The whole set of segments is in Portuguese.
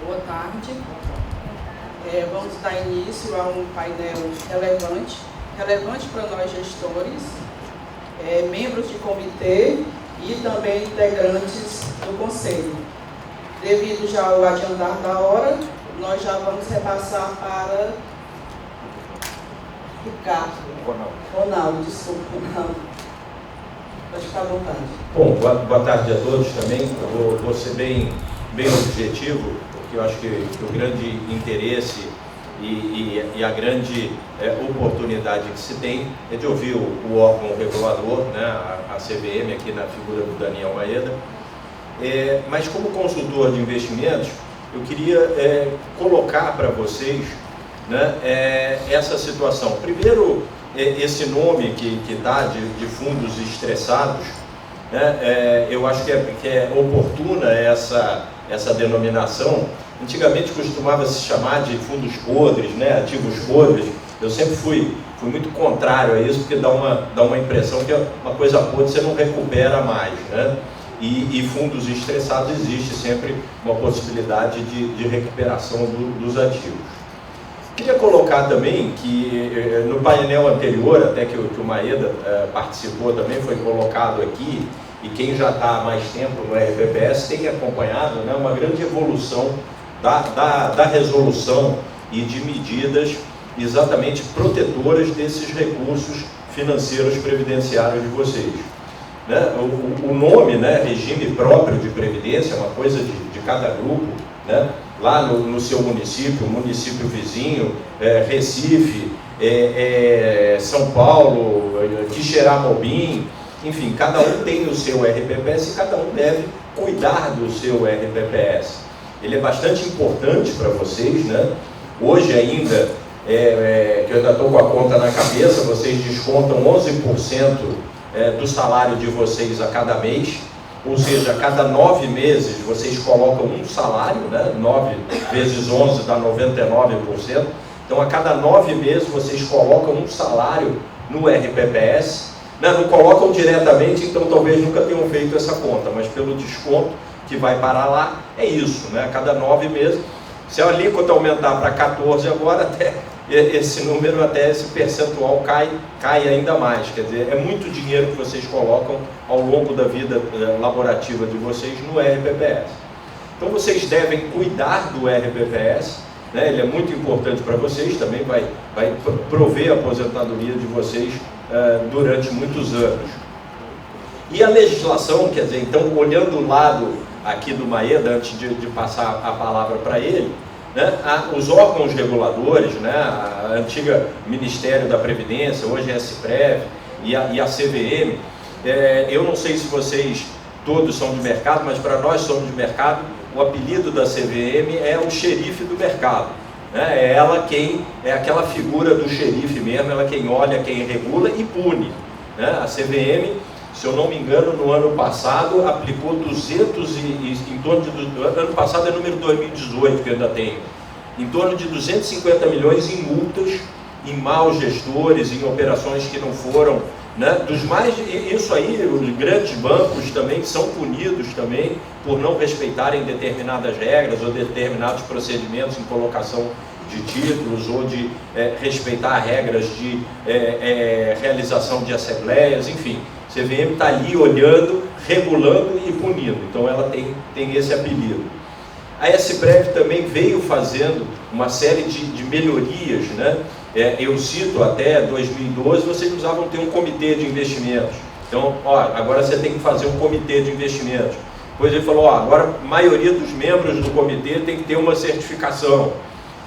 Boa tarde. Vamos dar início a um painel relevante para nós gestores, membros de comitê e também integrantes do conselho. Devido já ao adiantar da hora, nós já vamos repassar para Ronaldo, desculpa, Ronaldo. Pode ficar à vontade. Bom, boa tarde a todos também. Eu vou ser bem objetivo, porque eu acho que o grande interesse e a grande oportunidade que se tem é de ouvir o órgão regulador, né, a CVM, aqui na figura do Daniel Maeda. Mas como consultor de investimentos, eu queria colocar para vocês, né, essa situação. Primeiro, esse nome que dá de fundos estressados, né, eu acho que é oportuna essa denominação. Antigamente costumava se chamar de fundos podres, né, ativos podres. Eu sempre fui muito contrário a isso, porque dá uma impressão que uma coisa podre você não recupera mais, né? E fundos estressados, existe sempre uma possibilidade de recuperação dos ativos. Queria colocar também que no painel anterior, até que o Maeda participou também, foi colocado aqui, e quem já está há mais tempo no RPPS tem acompanhado, né, uma grande evolução da resolução e de medidas exatamente protetoras desses recursos financeiros previdenciários de vocês. Né? O nome, né, regime próprio de previdência, é uma coisa de cada grupo, né? Lá no seu município, município vizinho, Recife, São Paulo, Quixeramobim, enfim, cada um tem o seu RPPS e cada um deve cuidar do seu RPPS. Ele é bastante importante para vocês, né? Hoje ainda, que eu ainda estou com a conta na cabeça, vocês descontam 11% do salário de vocês a cada mês, ou seja, a cada 9 meses vocês colocam um salário, né? 9 vezes 11 dá 99%, então a cada 9 meses vocês colocam um salário no RPPS, né? Não colocam diretamente, então talvez nunca tenham feito essa conta, mas pelo desconto que vai parar lá, é isso, né? A cada 9 meses, se a alíquota aumentar para 14 agora, até esse número, até esse percentual cai ainda mais. Quer dizer, é muito dinheiro que vocês colocam ao longo da vida laborativa de vocês no RPPS. Então vocês devem cuidar do RPPS, né? Ele é muito importante para vocês, também vai prover a aposentadoria de vocês durante muitos anos. E a legislação, quer dizer, então, olhando o lado aqui do Maeda, antes de passar a palavra para ele, né, os órgãos reguladores, né, a antiga Ministério da Previdência, hoje é a SIPREV e a CVM, eu não sei se vocês todos são de mercado, mas para nós somos de mercado, o apelido da CVM é o xerife do mercado, né, é ela quem, é aquela figura do xerife mesmo, ela quem olha, quem regula e pune, né, a CVM, se eu não me engano, no ano passado aplicou em torno de, ano passado é número 2018 que eu ainda tenho, em torno de 250 milhões em multas, em maus gestores, em operações que não foram, né, isso aí, os grandes bancos também são punidos também por não respeitarem determinadas regras ou determinados procedimentos em colocação de títulos ou de respeitar regras de realização de assembleias, enfim. A CVM está ali olhando, regulando e punindo, então ela tem esse apelido. A SPREV também veio fazendo uma série de melhorias, né? Eu cito até 2012, vocês precisavam ter um comitê de investimentos. Então, agora você tem que fazer um comitê de investimentos. Depois ele falou, agora a maioria dos membros do comitê tem que ter uma certificação.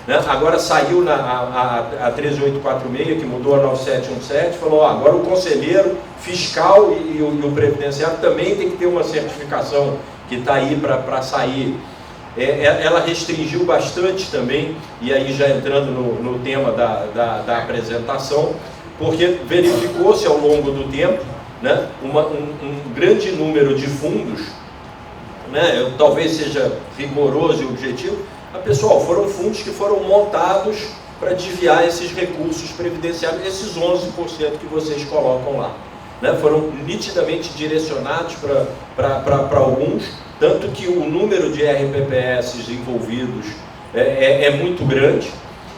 Né? Agora saiu a 13846, que mudou a 9717, falou, agora o conselheiro fiscal e o previdenciário também tem que ter uma certificação que está aí para sair. Ela restringiu bastante também, e aí já entrando no tema da apresentação, porque verificou-se ao longo do tempo, né, um grande número de fundos, né, talvez seja rigoroso e objetivo, mas, pessoal, foram fundos que foram montados para desviar esses recursos previdenciários, esses 11% que vocês colocam lá. né, foram nitidamente direcionados para alguns, tanto que o número de RPPS envolvidos é muito grande.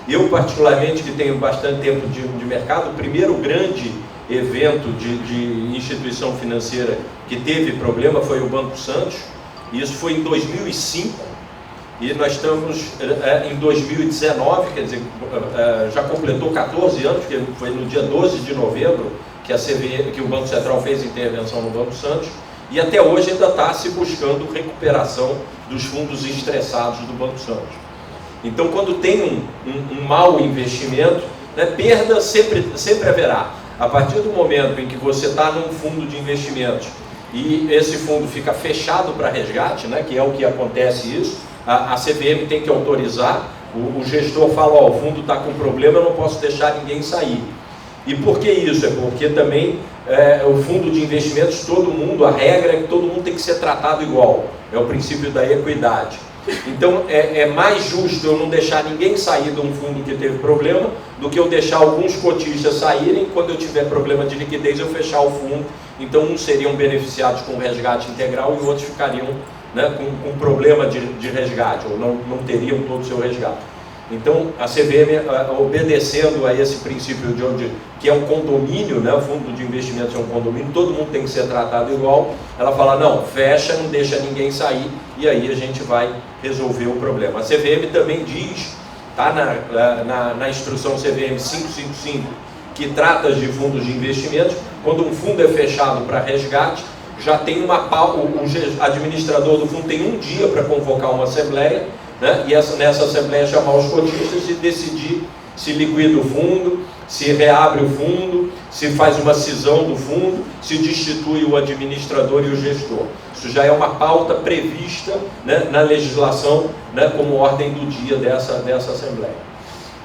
Eu, particularmente, que tenho bastante tempo de mercado, o primeiro grande evento de instituição financeira que teve problema foi o Banco Santos. Isso foi em 2005 e nós estamos em 2019, quer dizer, já completou 14 anos, porque foi no dia 12 de novembro que o Banco Central fez intervenção no Banco Santos, e até hoje ainda está se buscando recuperação dos fundos estressados do Banco Santos. Então, quando tem um mau investimento, né, perda sempre haverá. A partir do momento em que você está num fundo de investimentos e esse fundo fica fechado para resgate, né, que é o que acontece isso, a CVM tem que autorizar, o gestor fala, ó, o fundo está com problema, eu não posso deixar ninguém sair. E por que isso? É porque também o fundo de investimentos, todo mundo, a regra é que todo mundo tem que ser tratado igual, é o princípio da equidade. Então é mais justo eu não deixar ninguém sair de um fundo que teve problema do que eu deixar alguns cotistas saírem, quando eu tiver problema de liquidez eu fechar o fundo. Então uns seriam beneficiados com resgate integral e outros ficariam, né, com problema de resgate, ou não teriam todo o seu resgate. Então a CVM, obedecendo a esse princípio que é um condomínio, né, o fundo de investimentos é um condomínio, todo mundo tem que ser tratado igual, ela fala, não, fecha, não deixa ninguém sair, e aí a gente vai resolver o problema. A CVM também diz, tá na instrução CVM 555, que trata de fundos de investimentos, quando um fundo é fechado para resgate, já tem o administrador do fundo tem um dia para convocar uma assembleia, né, e nessa assembleia chamar os cotistas e decidir se liquida o fundo, se reabre o fundo, se faz uma cisão do fundo, se destitui o administrador e o gestor. Isso já é uma pauta prevista, né, na legislação, né, como ordem do dia dessa assembleia.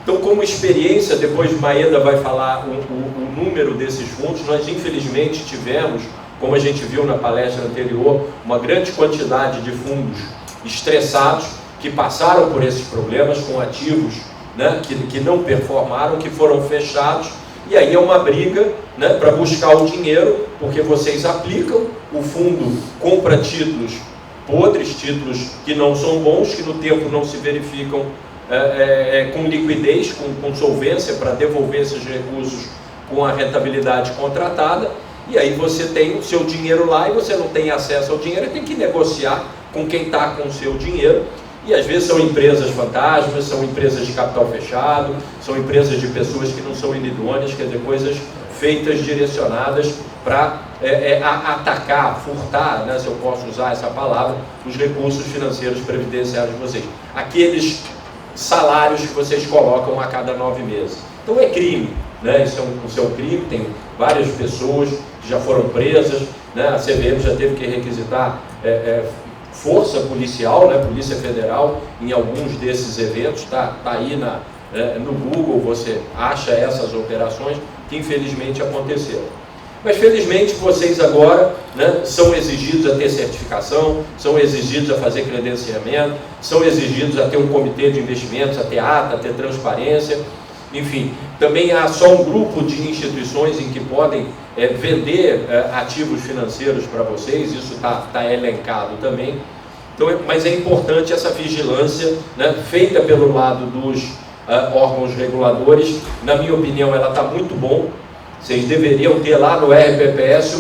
Então, como experiência, depois Maeda vai falar o número desses fundos, nós infelizmente tivemos, como a gente viu na palestra anterior, uma grande quantidade de fundos estressados, que passaram por esses problemas com ativos, né, que não performaram, que foram fechados, e aí é uma briga, né, para buscar o dinheiro, porque vocês aplicam, o fundo compra títulos podres, títulos que não são bons, que no tempo não se verificam com liquidez, com solvência para devolver esses recursos com a rentabilidade contratada, e aí você tem o seu dinheiro lá e você não tem acesso ao dinheiro, tem que negociar com quem está com o seu dinheiro. E às vezes são empresas fantasmas, são empresas de capital fechado, são empresas de pessoas que não são inidôneas, quer dizer, coisas feitas, direcionadas para atacar, furtar, né, se eu posso usar essa palavra, os recursos financeiros previdenciários de vocês. Aqueles salários que vocês colocam a cada 9 meses. Então é crime, né? Isso é um crime, tem várias pessoas que já foram presas, né? A CVM já teve que requisitar força policial, né, Polícia Federal, em alguns desses eventos, tá aí no Google, você acha essas operações que infelizmente aconteceram. Mas felizmente vocês agora, né, são exigidos a ter certificação, são exigidos a fazer credenciamento, são exigidos a ter um comitê de investimentos, a ter ata, a ter transparência, enfim. Também há só um grupo de instituições em que podem vender ativos financeiros para vocês, isso está elencado também. Então, mas é importante essa vigilância, né, feita pelo lado dos órgãos reguladores. Na minha opinião, ela está muito bom. Vocês deveriam ter lá no RPPS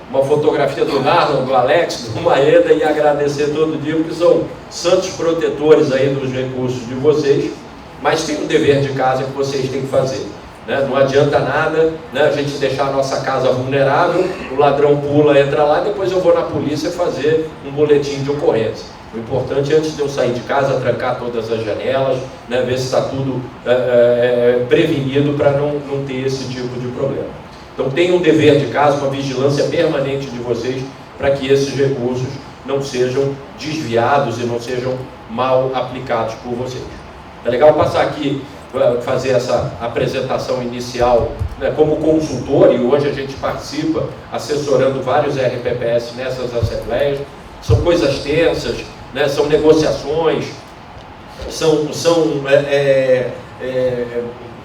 uma fotografia do Narlon, do Alex, do Maeda, e agradecer todo dia, porque são santos protetores aí dos recursos de vocês, mas tem um dever de casa que vocês têm que fazer. Né? Não adianta nada, né, a gente deixar a nossa casa vulnerável, o ladrão pula, entra lá, e depois eu vou na polícia fazer um boletim de ocorrência. O importante é, antes de eu sair de casa, trancar todas as janelas, né, ver se está tudo prevenido para não ter esse tipo de problema. Então tem um dever de casa, uma vigilância permanente de vocês para que esses recursos não sejam desviados e não sejam mal aplicados por vocês. É legal passar aqui, fazer essa apresentação inicial, né, como consultor, e hoje a gente participa assessorando vários RPPS nessas assembleias. São coisas tensas, né, são negociações, são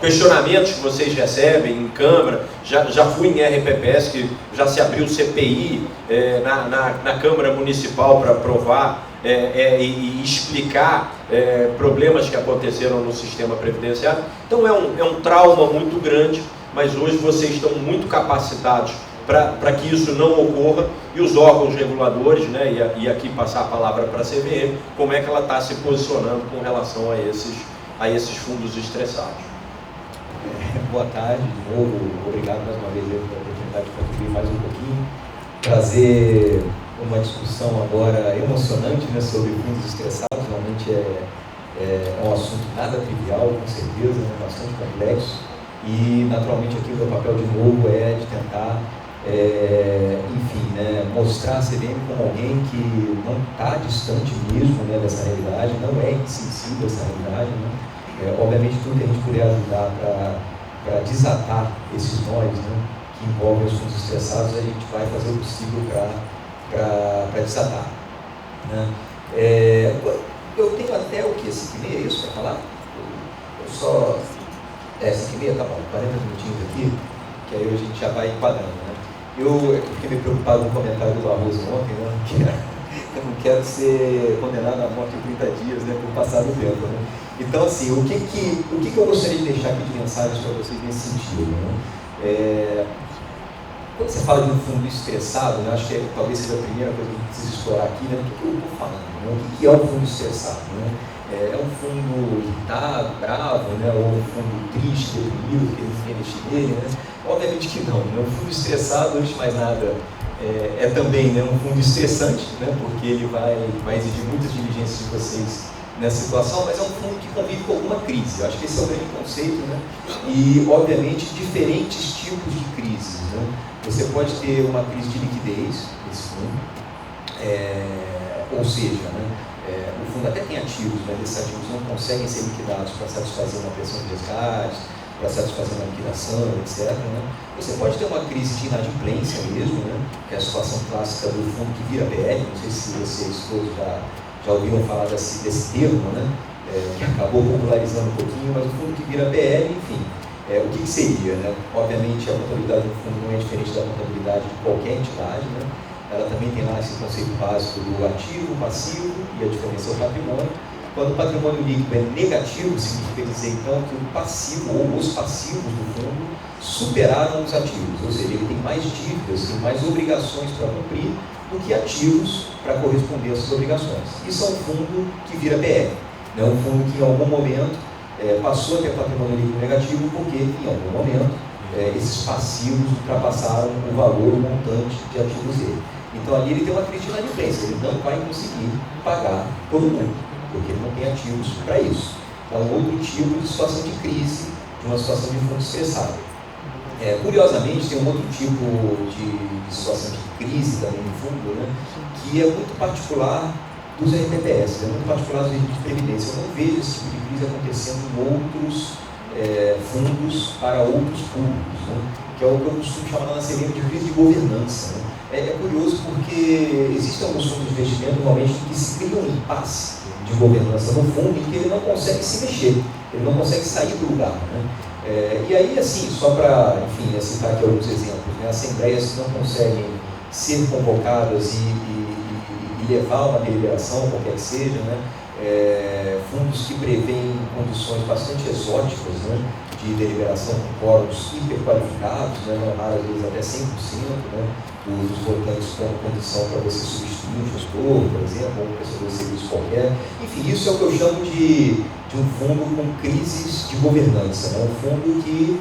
questionamentos que vocês recebem em Câmara. Já fui em RPPS, que já se abriu CPI na Câmara Municipal para aprovar e explicar problemas que aconteceram no sistema previdenciário. Então é um trauma muito grande, mas hoje vocês estão muito capacitados para que isso não ocorra, e os órgãos reguladores, né, e aqui passar a palavra para a CVM, como é que ela está se posicionando com relação a esses fundos estressados. Boa tarde, de novo, obrigado mais uma vez pela oportunidade de contribuir mais um pouquinho, trazer uma discussão agora emocionante, né, sobre fundos estressados. Realmente é um assunto nada trivial, com certeza, né, bastante complexo, e naturalmente aqui o meu papel de novo é de tentar enfim, né, mostrar a CVM como alguém que não está distante mesmo, né, dessa realidade, não é insensível a essa realidade, né? Obviamente tudo que a gente puder ajudar para desatar esses nós, né, que envolvem os fundos estressados, a gente vai fazer o possível para desatar, né? Eu tenho até o que? 5h30, é isso para falar? Eu só... 5h30, tá bom, 40 minutinhos aqui, que aí a gente já vai enquadrando, né? Eu fiquei meio preocupado com o comentário do Arroz ontem, né? Que eu não quero ser condenado à morte em 30 dias, né? Por passar do tempo, né? Então, assim, o que eu gostaria de deixar aqui de mensagens para vocês nesse sentido, né? Quando você fala de um fundo estressado, né? Acho que talvez seja a primeira coisa que a gente precisa explorar aqui, né? O que eu estou falando, né? O que é um fundo estressado, né? É um fundo irritado, bravo, né? Ou um fundo triste, deprimido, que ele quer mexer nele, né? Obviamente que não, né? Um fundo estressado, antes de mais nada, é também, né, um fundo estressante, né? Porque ele vai exigir muitas diligências de vocês nessa situação, mas é um fundo que convive com alguma crise. Eu acho que esse é o grande conceito, né? E, obviamente, diferentes tipos de crises, né? Você pode ter uma crise de liquidez nesse fundo, ou seja, né? O fundo até tem ativos, mas esses ativos não conseguem ser liquidados para satisfazer uma pressão de resgate, para satisfazer uma liquidação, etc. Né? Você pode ter uma crise de inadimplência mesmo, né? Que é a situação clássica do fundo que vira PL. Não sei se vocês todos já ouviram falar desse termo, né? Que acabou popularizando um pouquinho, mas o fundo que vira PL, enfim, o que seria, né? Obviamente a contabilidade do fundo não é diferente da contabilidade de qualquer entidade, né? Ela também tem lá esse conceito básico do ativo, passivo, e a diferença é o patrimônio. Quando o patrimônio líquido é negativo, significa dizer então que o passivo ou os passivos do fundo superaram os ativos, ou seja, ele tem mais dívidas, tem mais obrigações para cumprir do que ativos para corresponder a essas obrigações. Isso é um fundo que vira BR, né? Um fundo que em algum momento passou a ter patrimônio líquido negativo porque em algum momento esses passivos ultrapassaram o valor, o montante de ativos dele. Então ali ele tem uma crise de inadimplência, ele não vai conseguir pagar todo mundo, porque ele não tem ativos para isso. Então, outro tipo de situação de crise, de uma situação de fundo estressado. Curiosamente, tem um outro tipo de situação de crise também no fundo, né, que é muito particular dos RPPS, é muito particular dos regimes de previdência. Eu não vejo esse tipo de crise acontecendo em outros fundos para outros públicos, né, que é o que eu costumo chamar na CVM de crise de governança. Né. É curioso porque existem alguns fundos de investimento, normalmente, que se cria um impasse de governança no fundo em que ele não consegue se mexer, ele não consegue sair do lugar, né? E aí, assim, só para, enfim, citar aqui alguns exemplos, né? Assembleias que não conseguem ser convocadas e levar uma deliberação, qualquer que seja, né? Fundos que prevêem condições bastante exóticas, né, de deliberação com quóruns hiperqualificados, né, não raras vezes até 100%, né, dos votantes como condição para você substituir um gestor, por exemplo, ou um prestador de serviço qualquer. Enfim, isso é o que eu chamo de um fundo com crises de governança, né? Um fundo que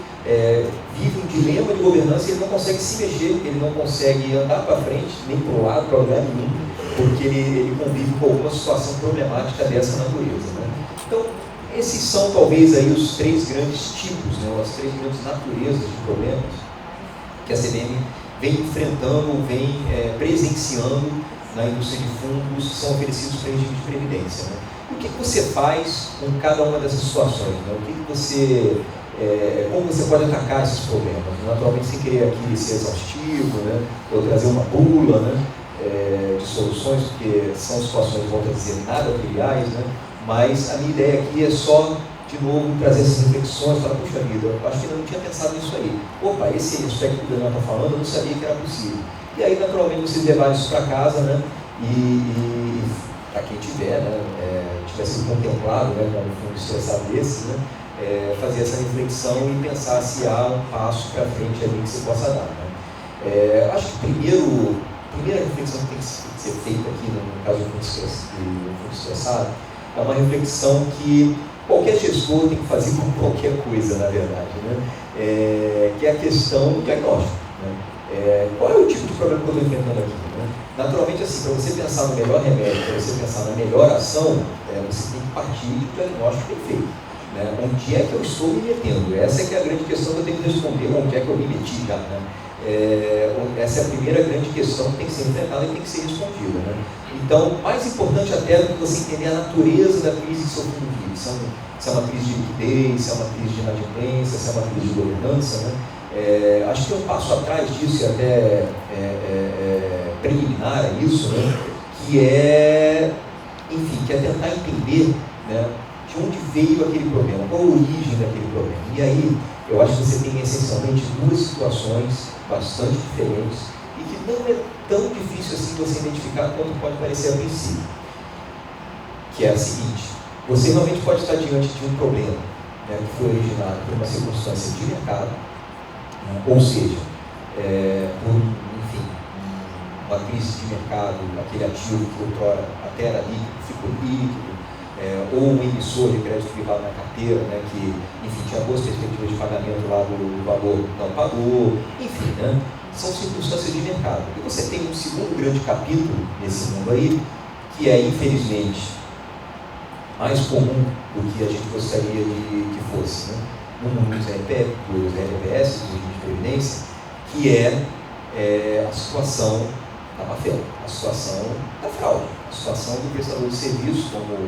vive um dilema de governança e ele não consegue se mexer, ele não consegue andar para frente, nem para o lado, para lugar nenhum, porque ele convive com alguma situação problemática dessa natureza, né? Então, esses são talvez aí os três grandes tipos, né, as três grandes naturezas de problemas que a CVM vem enfrentando, vem presenciando na indústria de fundos que são oferecidos para regime de previdência, né? O que você faz com cada uma dessas situações, né? Como você pode atacar esses problemas? Naturalmente, sem querer aqui ser exaustivo, né, ou trazer uma bula, né, de soluções, porque são situações, volto a dizer, nada triviais, né? Mas a minha ideia aqui é só de novo, trazer essas reflexões, falar, puxa vida, eu acho que eu não tinha pensado nisso aí. Opa, esse aspecto que o Daniel está falando, eu não sabia que era possível. E aí, naturalmente, vocês levarem isso para casa, né? E para quem tiver, né? Tiver sido contemplado, né? Com um fundo estressado desse, né? Fazer essa reflexão e pensar se há um passo para frente ali que você possa dar, né? Acho que a primeira reflexão que tem que ser feita aqui, no caso do fundo estressado, é uma reflexão que qualquer gestor tem que fazer com qualquer coisa, na verdade, né? Que é a questão do diagnóstico, né? Qual é o tipo de problema que eu estou enfrentando aqui, né? Naturalmente, assim, para você pensar no melhor remédio, para você pensar na melhor ação, você tem que partir do diagnóstico bem feito, né? Onde é que eu estou me metendo? Essa é que é a grande questão que eu tenho que responder, onde é que eu me meti já, né? Essa é a primeira grande questão que tem que ser enfrentada e tem que ser respondida, né? Então, mais importante até do que você entender a natureza da crise que seu fundo vive, se é uma crise de liquidez, se é uma crise de inadimplência, se é uma crise de governança, né? Acho que um passo atrás disso, e até preliminar a isso, né? que é tentar entender, né? de onde veio aquele problema, qual a origem daquele problema. E aí, eu acho que você tem essencialmente duas situações bastante diferentes e que não é tão difícil assim você identificar quanto pode parecer a princípio. Que é a seguinte: você realmente pode estar diante de um problema, né, que foi originado por uma circunstância de mercado, né, ou seja, uma crise de mercado, aquele ativo que outrora até era líquido, ficou líquido, ou um emissor de crédito privado na carteira, né, que, tinha boas perspectivas de pagamento lá do valor, não pagou, né, são circunstâncias de mercado. E você tem um segundo grande capítulo nesse mundo aí, que é, infelizmente, mais comum do que a gente gostaria de que fosse, né, no mundo dos RPS, dos regimes de previdência, que é a situação da má-fé, a situação da fraude, a situação do prestador de serviço, como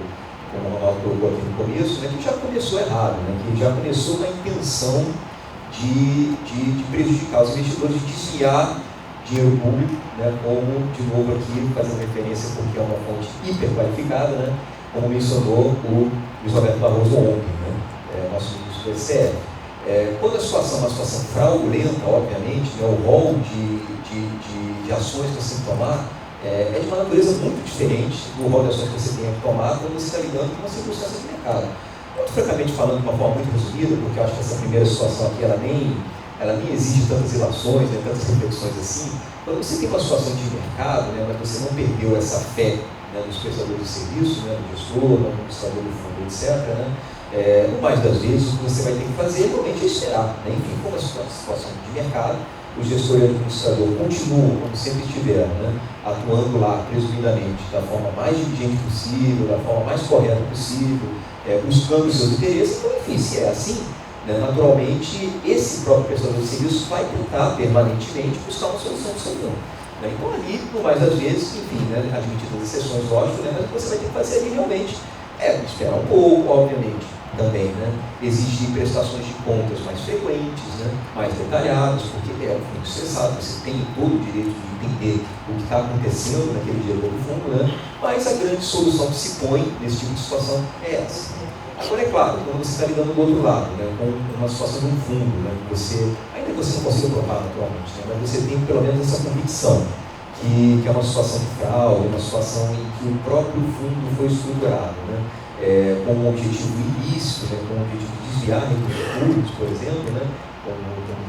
o Ronaldo colocou aqui no começo, né, que já começou errado, né, que já começou com a intenção de prejudicar os investidores, de desviar dinheiro público, né, como, de novo aqui, fazendo referência porque é uma fonte hiper qualificada, né, como mencionou o Luiz Roberto Barroso ontem, né, nosso ministro do STF. Quando a situação é uma situação fraudulenta, obviamente, né, o rol de ações que você tem que tomar é de uma natureza muito diferente do rol de ações que você tem que tomar quando você está lidando com uma circunstância de mercado. Muito francamente falando, de uma forma muito resumida, porque eu acho que essa primeira situação aqui, ela nem exige tantas ilações, né, tantas reflexões assim. Quando você tem uma situação de mercado, né, mas você não perdeu essa fé, né, nos prestadores de serviço, né, no gestor, no administrador do fundo, etc., né, no mais das vezes, o que você vai ter que fazer realmente é esperar, né? Enfim, como a situação de mercado, o gestor e o administrador continuam, como sempre estiveram, né, atuando lá, presumidamente, da forma mais diligente possível, da forma mais correta possível, buscando os seus interesses. Então, enfim, se é assim, né, naturalmente, esse próprio prestador de serviço vai tentar permanentemente buscar uma solução do seu problema. Né? Então, ali, no mais das vezes, enfim, né, admitidas as exceções, lógico, né, mas o que você vai ter que fazer ali realmente esperar um pouco, obviamente, também, né, exigir prestações de contas mais frequentes, né, mais detalhadas, porque é um fundo estressado, você tem todo o direito de entender o que está acontecendo naquele dia do fundo, né, mas a grande solução que se põe nesse tipo de situação é essa. Agora, é claro, quando você está lidando do outro lado, né, com uma situação de um fundo, né, ainda que você não consiga provar naturalmente, né, mas você tem pelo menos essa convicção que é uma situação de fraude, uma situação em que o próprio fundo foi estruturado, né, com um objetivo ilícito, né, com um objetivo de desviar recursos públicos, por exemplo, né, como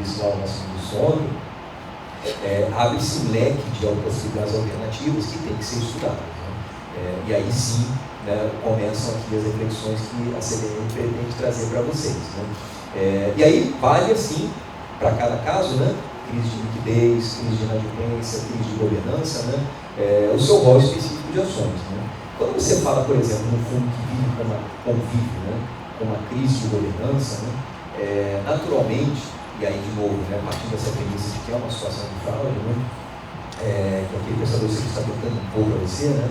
disse lá o nosso ministro ontem, abre-se um leque de possibilidades alternativas que tem que ser estudado. Né? E aí sim, né, começam aqui as reflexões que a CVM pretende trazer para vocês. Né? E aí vale assim, para cada caso, né, crise de liquidez, crise de inadimplência, crise de governança, né, o seu rol específico de ações. Né? Quando você fala, por exemplo, num fundo que convive, né, com uma crise de governança, né, naturalmente, e aí de novo, né, partindo dessa premissa de que é uma situação de fraude, né, que aquele prestador de serviço está tentando impor para você, né,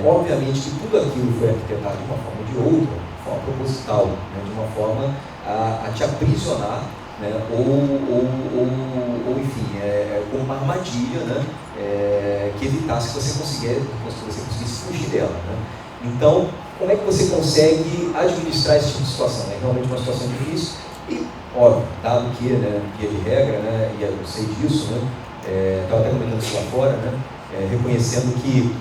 obviamente que tudo aquilo foi arquitetado de uma forma ou de outra, de forma proposital, né, de uma forma a te aprisionar, né, ou enfim, como uma armadilha, né, que evitasse que você conseguisse fugir dela. Né. Então, como é que você consegue administrar esse tipo de situação? É realmente uma situação difícil e, óbvio, dado que, né, via de regra, né, e eu sei disso, né, estava até comentando isso lá fora, né, reconhecendo que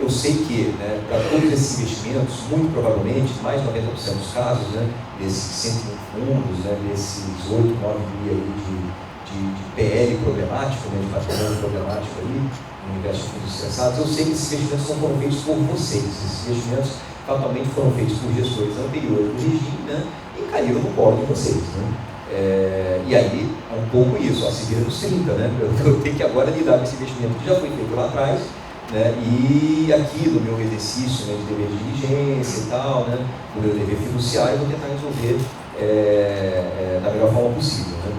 eu sei que, né, para todos esses investimentos, muito provavelmente, mais de 90% dos casos, né, desses 101 fundos, né, desses 8, 9 mil aí de PL problemático, né, de patrimônio problemático aí, no universo de fundos estressados, eu sei que esses investimentos não foram feitos por vocês. Esses investimentos fatalmente foram feitos por gestores anteriores do regime, né, e caíram no colo de vocês. Né. E aí é um pouco isso, se vira nos 30, né? Eu tenho que agora lidar com esse investimento que já foi feito lá atrás, né? E aqui no meu exercício, né, de dever de diligência e tal, né, do meu dever fiduciário, eu vou tentar resolver da melhor forma possível. Né?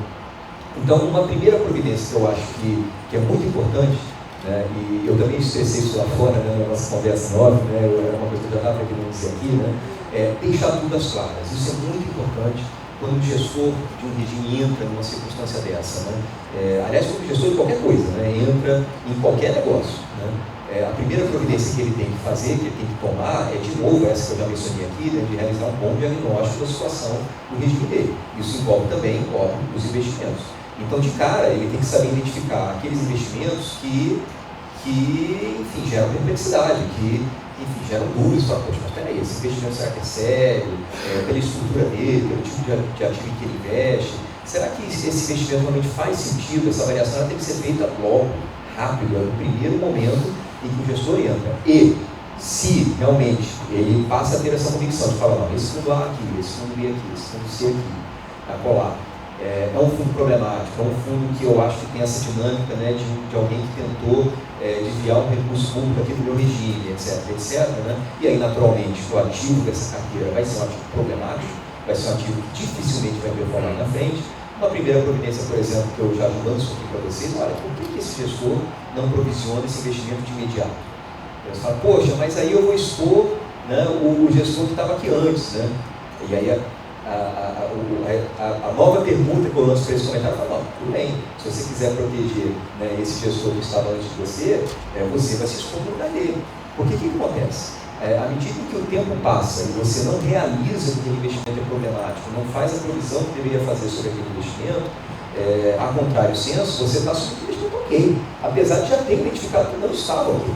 Então, uma primeira providência que eu acho que é muito importante, né, e eu também estressei isso lá fora, né, na nossa conversa nova, né, era uma coisa que eu já estava querendo dizer aqui, né, é deixar tudo às claras. Isso é muito importante quando o gestor de um regime entra numa circunstância dessa. Né? Aliás, quando o gestor de qualquer coisa, né, entra em qualquer negócio. Né? A primeira providência que ele tem que fazer, que ele tem que tomar, é de novo essa que eu já mencionei aqui, né, de realizar um bom diagnóstico da situação do regime dele. Isso envolve também, óbvio, os investimentos. Então, de cara, ele tem que saber identificar aqueles investimentos que enfim, geram perplexidade, que enfim, geram dúvidas, fala, poxa, mas peraí, esse investimento será que é sério? Pela estrutura dele, pelo tipo de ativo que ele investe, será que esse investimento realmente faz sentido? Essa avaliação tem que ser feita logo, rápido, no primeiro momento em que o gestor entra. E se realmente ele passa a ter essa convicção de falar, não, esse fundo A aqui, esse fundo B aqui, esse fundo C aqui, a colar, é um fundo problemático, é um fundo que eu acho que tem essa dinâmica, né, de alguém que tentou desviar um recurso público aqui do meu regime, etc, né? E aí, naturalmente, o ativo dessa carteira vai ser um ativo problemático, vai ser um ativo que dificilmente vai performar na frente. Uma primeira providência, por exemplo, que eu já lanço aqui para vocês, olha, por que esse gestor não provisiona esse investimento de imediato? Você fala, poxa, mas aí eu vou expor, né, o gestor que estava aqui antes, né? E aí a nova pergunta que eu lanço para esse comentário fala, não, tudo bem, se você quiser proteger, né, esse gestor que estava antes de você, você vai se expor no lugar dele. Porque o que acontece? À medida que o tempo passa e você não realiza que aquele investimento é problemático, não faz a provisão que deveria fazer sobre aquele investimento, a contrário senso, você está assumindo que o investimento ok, apesar de já ter identificado que não estava ok.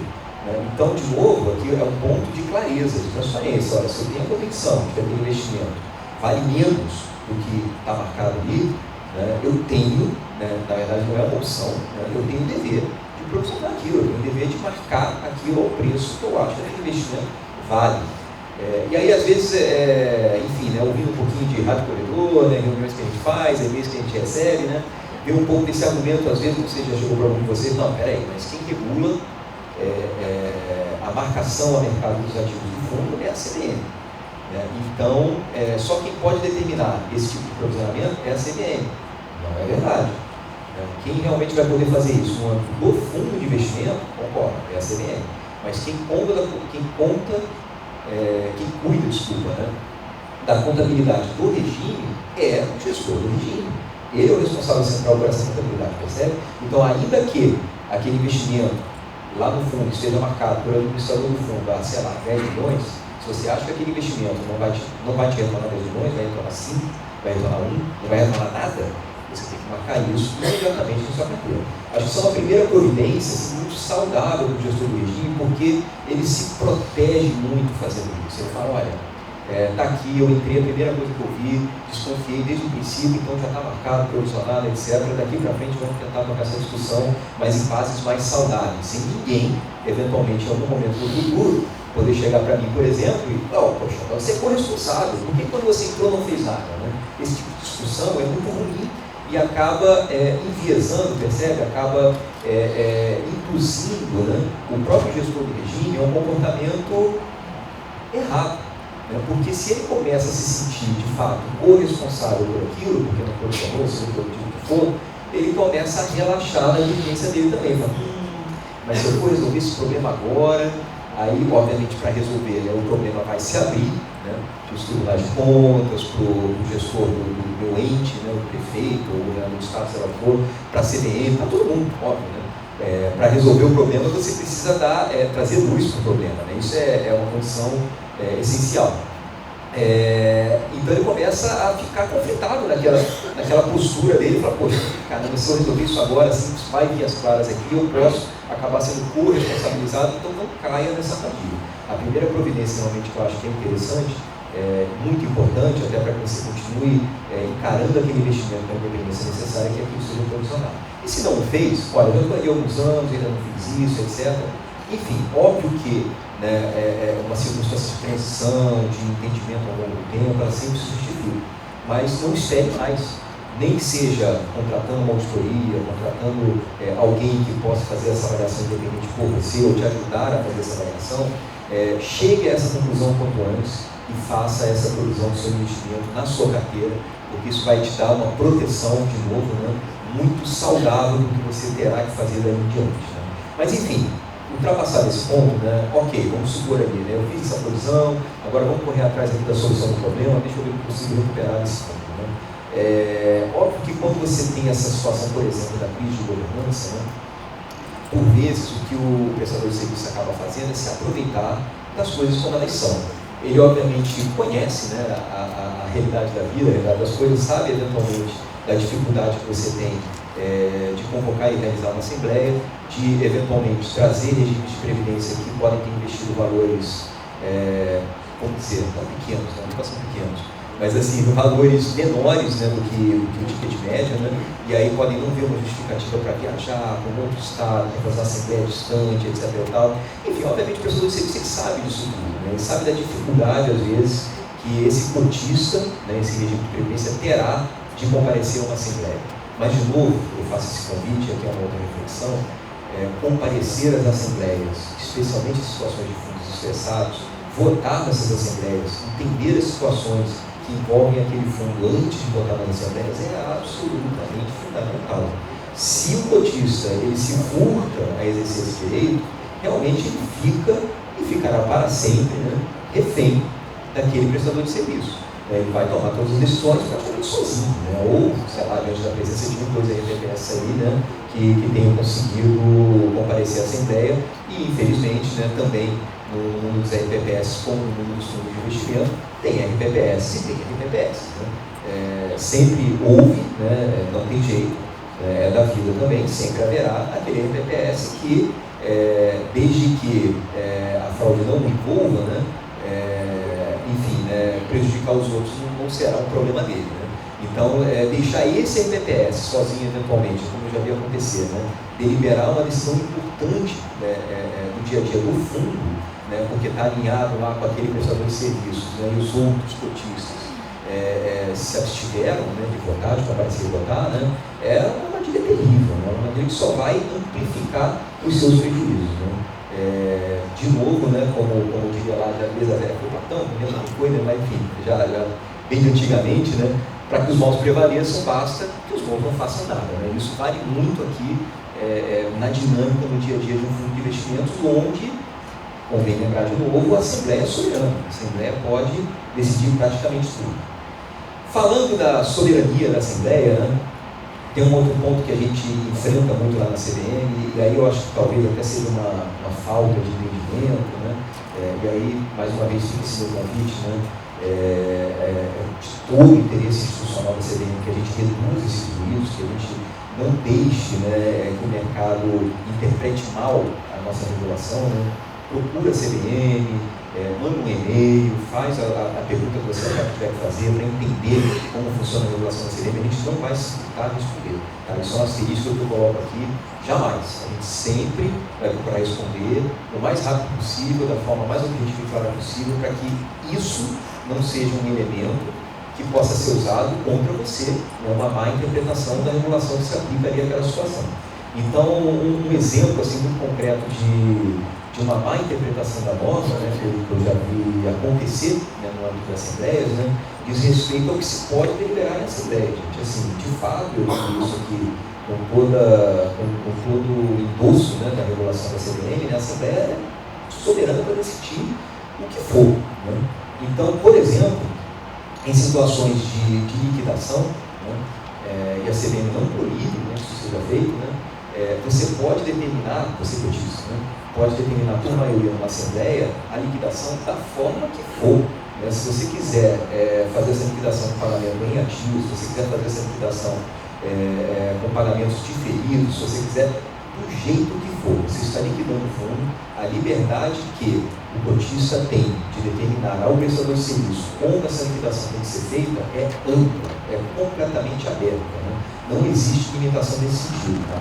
Né? Então, de novo, aqui é um ponto de clareza, de transparência. Olha, se eu tenho a convicção de que aquele investimento vale menos do que está marcado ali, né, eu tenho, né, na verdade não é uma opção, né, eu tenho o dever de provisionar aquilo, eu tenho o dever de marcar aquilo ao preço que eu acho que aquele investimento vale. E aí, às vezes, enfim, né, ouvindo um pouquinho de rádio corredor, né, reuniões que a gente faz, e-mails que a gente recebe, né, vê um pouco desse argumento, às vezes, você já chegou para algum de vocês, não, peraí, mas quem regula a marcação a mercado dos ativos do fundo é a CVM. Então, só quem pode determinar esse tipo de provisionamento é a CVM. Não é verdade. Quem realmente vai poder fazer isso no âmbito do fundo de investimento, concordo, é a CVM. Mas quem cuida, né, da contabilidade do regime é o gestor do regime. Ele é o responsável central por essa contabilidade, percebe? Então, ainda que aquele investimento lá no fundo esteja marcado pelo administrador do fundo a, sei lá, 10 milhões, se você acha que aquele investimento não vai te retornar 10 milhões, vai retornar 5, vai retornar 1, não vai retornar nada, você tem que marcar isso imediatamente na sua carteira. Acho que isso é uma primeira providência assim, muito saudável do gestor do regime, porque ele se protege muito fazendo isso. Ele fala, olha, está aqui, eu entrei, a primeira coisa que eu vi, desconfiei desde o princípio, então já está marcado, provisionado, etc. Daqui para frente vamos tentar tocar essa discussão, mas em bases mais saudáveis, sem ninguém, eventualmente, em algum momento do futuro, poder chegar para mim, por exemplo, e, poxa, você é corresponsável, por que quando você entrou não fez nada? Né? Esse tipo de discussão é muito ruim e acaba enviesando, percebe? Acaba induzindo, né, o próprio gestor do regime a um comportamento errado. Né? Porque se ele começa a se sentir, de fato, corresponsável por aquilo, porque não provisionou, seja pelo motivo que for, ele começa a relaxar na diligência dele também. Fala, mas se eu for resolver esse problema agora, aí, obviamente, para resolver, né, o problema vai se abrir, né, para os tribunais de contas, para o gestor do meu ente, né, o prefeito, ou, né, do estado, sei lá o que for, para a CVM, para todo mundo, óbvio. Né? Para resolver o problema, você precisa trazer luz para o problema, né? Isso é uma condição essencial. Então ele começa a ficar conflitado naquela postura dele, fala, poxa, caramba, se eu resolver isso agora, assim, vai vir as claras aqui, eu posso acabar sendo corresponsabilizado, então não caia nessa armadilha. A primeira providência, realmente, que eu acho que é interessante, muito importante, até para que você continue encarando aquele investimento com a independência necessária, que aquilo seja provisional. E se não fez, olha, eu já estou aí há alguns anos, ainda não fiz isso, etc. Enfim, óbvio que uma circunstância de transição, de entendimento ao longo do tempo, ela sempre se justifica. Mas não espere mais, nem que seja contratando uma auditoria, contratando alguém que possa fazer essa avaliação independente por você, ou te ajudar a fazer essa avaliação, chegue a essa conclusão quanto antes e faça essa provisão do seu investimento na sua carteira, porque isso vai te dar uma proteção, de novo, né, muito saudável do que você terá que fazer daí em diante. Né? Mas, enfim, ultrapassado esse ponto, né, ok, vamos supor ali, né, eu fiz essa provisão, agora vamos correr atrás aqui da solução do problema, deixa eu ver se eu consigo recuperar esse ponto. Né? Óbvio que quando você tem essa situação, por exemplo, da crise de governança, né, por vezes o que o prestador de serviço acaba fazendo é se aproveitar das coisas como elas são. Ele obviamente conhece, né, a realidade da vida, a realidade das coisas, sabe eventualmente da dificuldade que você tem de convocar e realizar uma assembleia, de eventualmente trazer regimes de previdência que podem ter investido valores, vamos dizer, não pequenos, não são pequenos, mas assim, valores menores, né, do que o ticket médio, né, e aí podem não ver uma justificativa para viajar para um outro estado, para fazer assembleia distante, etc. E tal. Enfim, obviamente o prestador de serviço sabe disso tudo, né, ele sabe da dificuldade, às vezes, que esse cotista, né, esse regime de previdência, terá de comparecer a uma assembleia. Mas, de novo, eu faço esse convite, aqui é uma outra reflexão, comparecer às assembleias, especialmente em situações de fundos estressados, votar nessas assembleias, entender as situações que envolvem aquele fundo antes de votar nas assembleias é absolutamente fundamental. Se o cotista ele se furta a exercer esse direito, realmente ele fica e ficará para sempre, né, refém daquele prestador de serviço. Ele vai tomar todas as decisões praticamente sozinho, né? Ou, sei lá, diante da presença de dois RPPS aí, né, que tenham conseguido comparecer à Assembleia e, infelizmente, né, também no mundo dos RPPS, como no mundo dos fundos de investimento, tem RPPS e tem RPPS. Né? Sempre houve, né, não tem jeito, da vida também, sempre haverá aquele RPPS que, desde que a fraude não envolva, né, enfim, prejudicar os outros não será um problema dele. Né? Então, deixar esse RPPS sozinho, eventualmente, como já vi acontecer, né? Deliberar uma decisão importante, do dia a dia do fundo, né? Porque está alinhado lá com aquele prestador de serviços, né? E os outros cotistas se abstiveram, né, de votar, de comparecer e votar, né? É uma armadilha terrível, né? Uma armadilha que só vai amplificar os seus prejuízos. Né? De novo, né, como diria lá da mesa velha foi Platão, mesma coisa, mas enfim, já bem antigamente, né, para que os maus prevaleçam, basta que os bons não façam nada. Né? Isso vale muito aqui na dinâmica no dia a dia de um fundo de investimentos, onde, convém lembrar de novo, a Assembleia é soberana. A Assembleia pode decidir praticamente tudo. Falando da soberania da Assembleia, né, tem um outro ponto que a gente enfrenta muito lá na CVM, e aí eu acho que talvez até seja uma falta de entendimento, né? E aí, mais uma vez, fica esse meu convite, né? De todo o interesse institucional da CVM, que a gente reduza esses ruídos, que a gente não deixe, né, que o mercado interprete mal a nossa regulação, né? Procura a CVM, manda um e-mail, faz a pergunta que você tiver que fazer para entender como funciona a regulação da CVM. A gente não vai se furtar a responder. Tá? Isso é uma asterisco que eu coloco aqui, jamais. A gente sempre vai procurar responder o mais rápido possível, da forma mais objetiva e clara possível, para que isso não seja um elemento que possa ser usado contra você, né? Uma má interpretação da regulação que se aplicaria àquela situação. Então, um exemplo assim, muito concreto de uma má interpretação da norma, né, que eu já vi acontecer, né, no âmbito das assembleias, né, diz respeito ao que se pode deliberar em assembleia. Gente. Assim, de fato, eu digo isso aqui com todo o endosso, né, da regulação da CVM, né, a Assembleia é soberana para decidir o que for. Né. Então, por exemplo, em situações de liquidação, né, e a CVM não proíbe, né, que isso seja feito, né, você pode determinar, você cotista, né? Pode determinar por maioria numa assembleia a liquidação da forma que for. Né? Se você quiser fazer essa liquidação com pagamento em ativos, se você quiser fazer essa liquidação com pagamentos diferidos, se você quiser do jeito que for, você está liquidando o fundo, a liberdade que o cotista tem de determinar ao prestador de serviço como essa liquidação tem que ser feita é ampla, é completamente aberta. Né? Não existe limitação nesse sentido. Tá?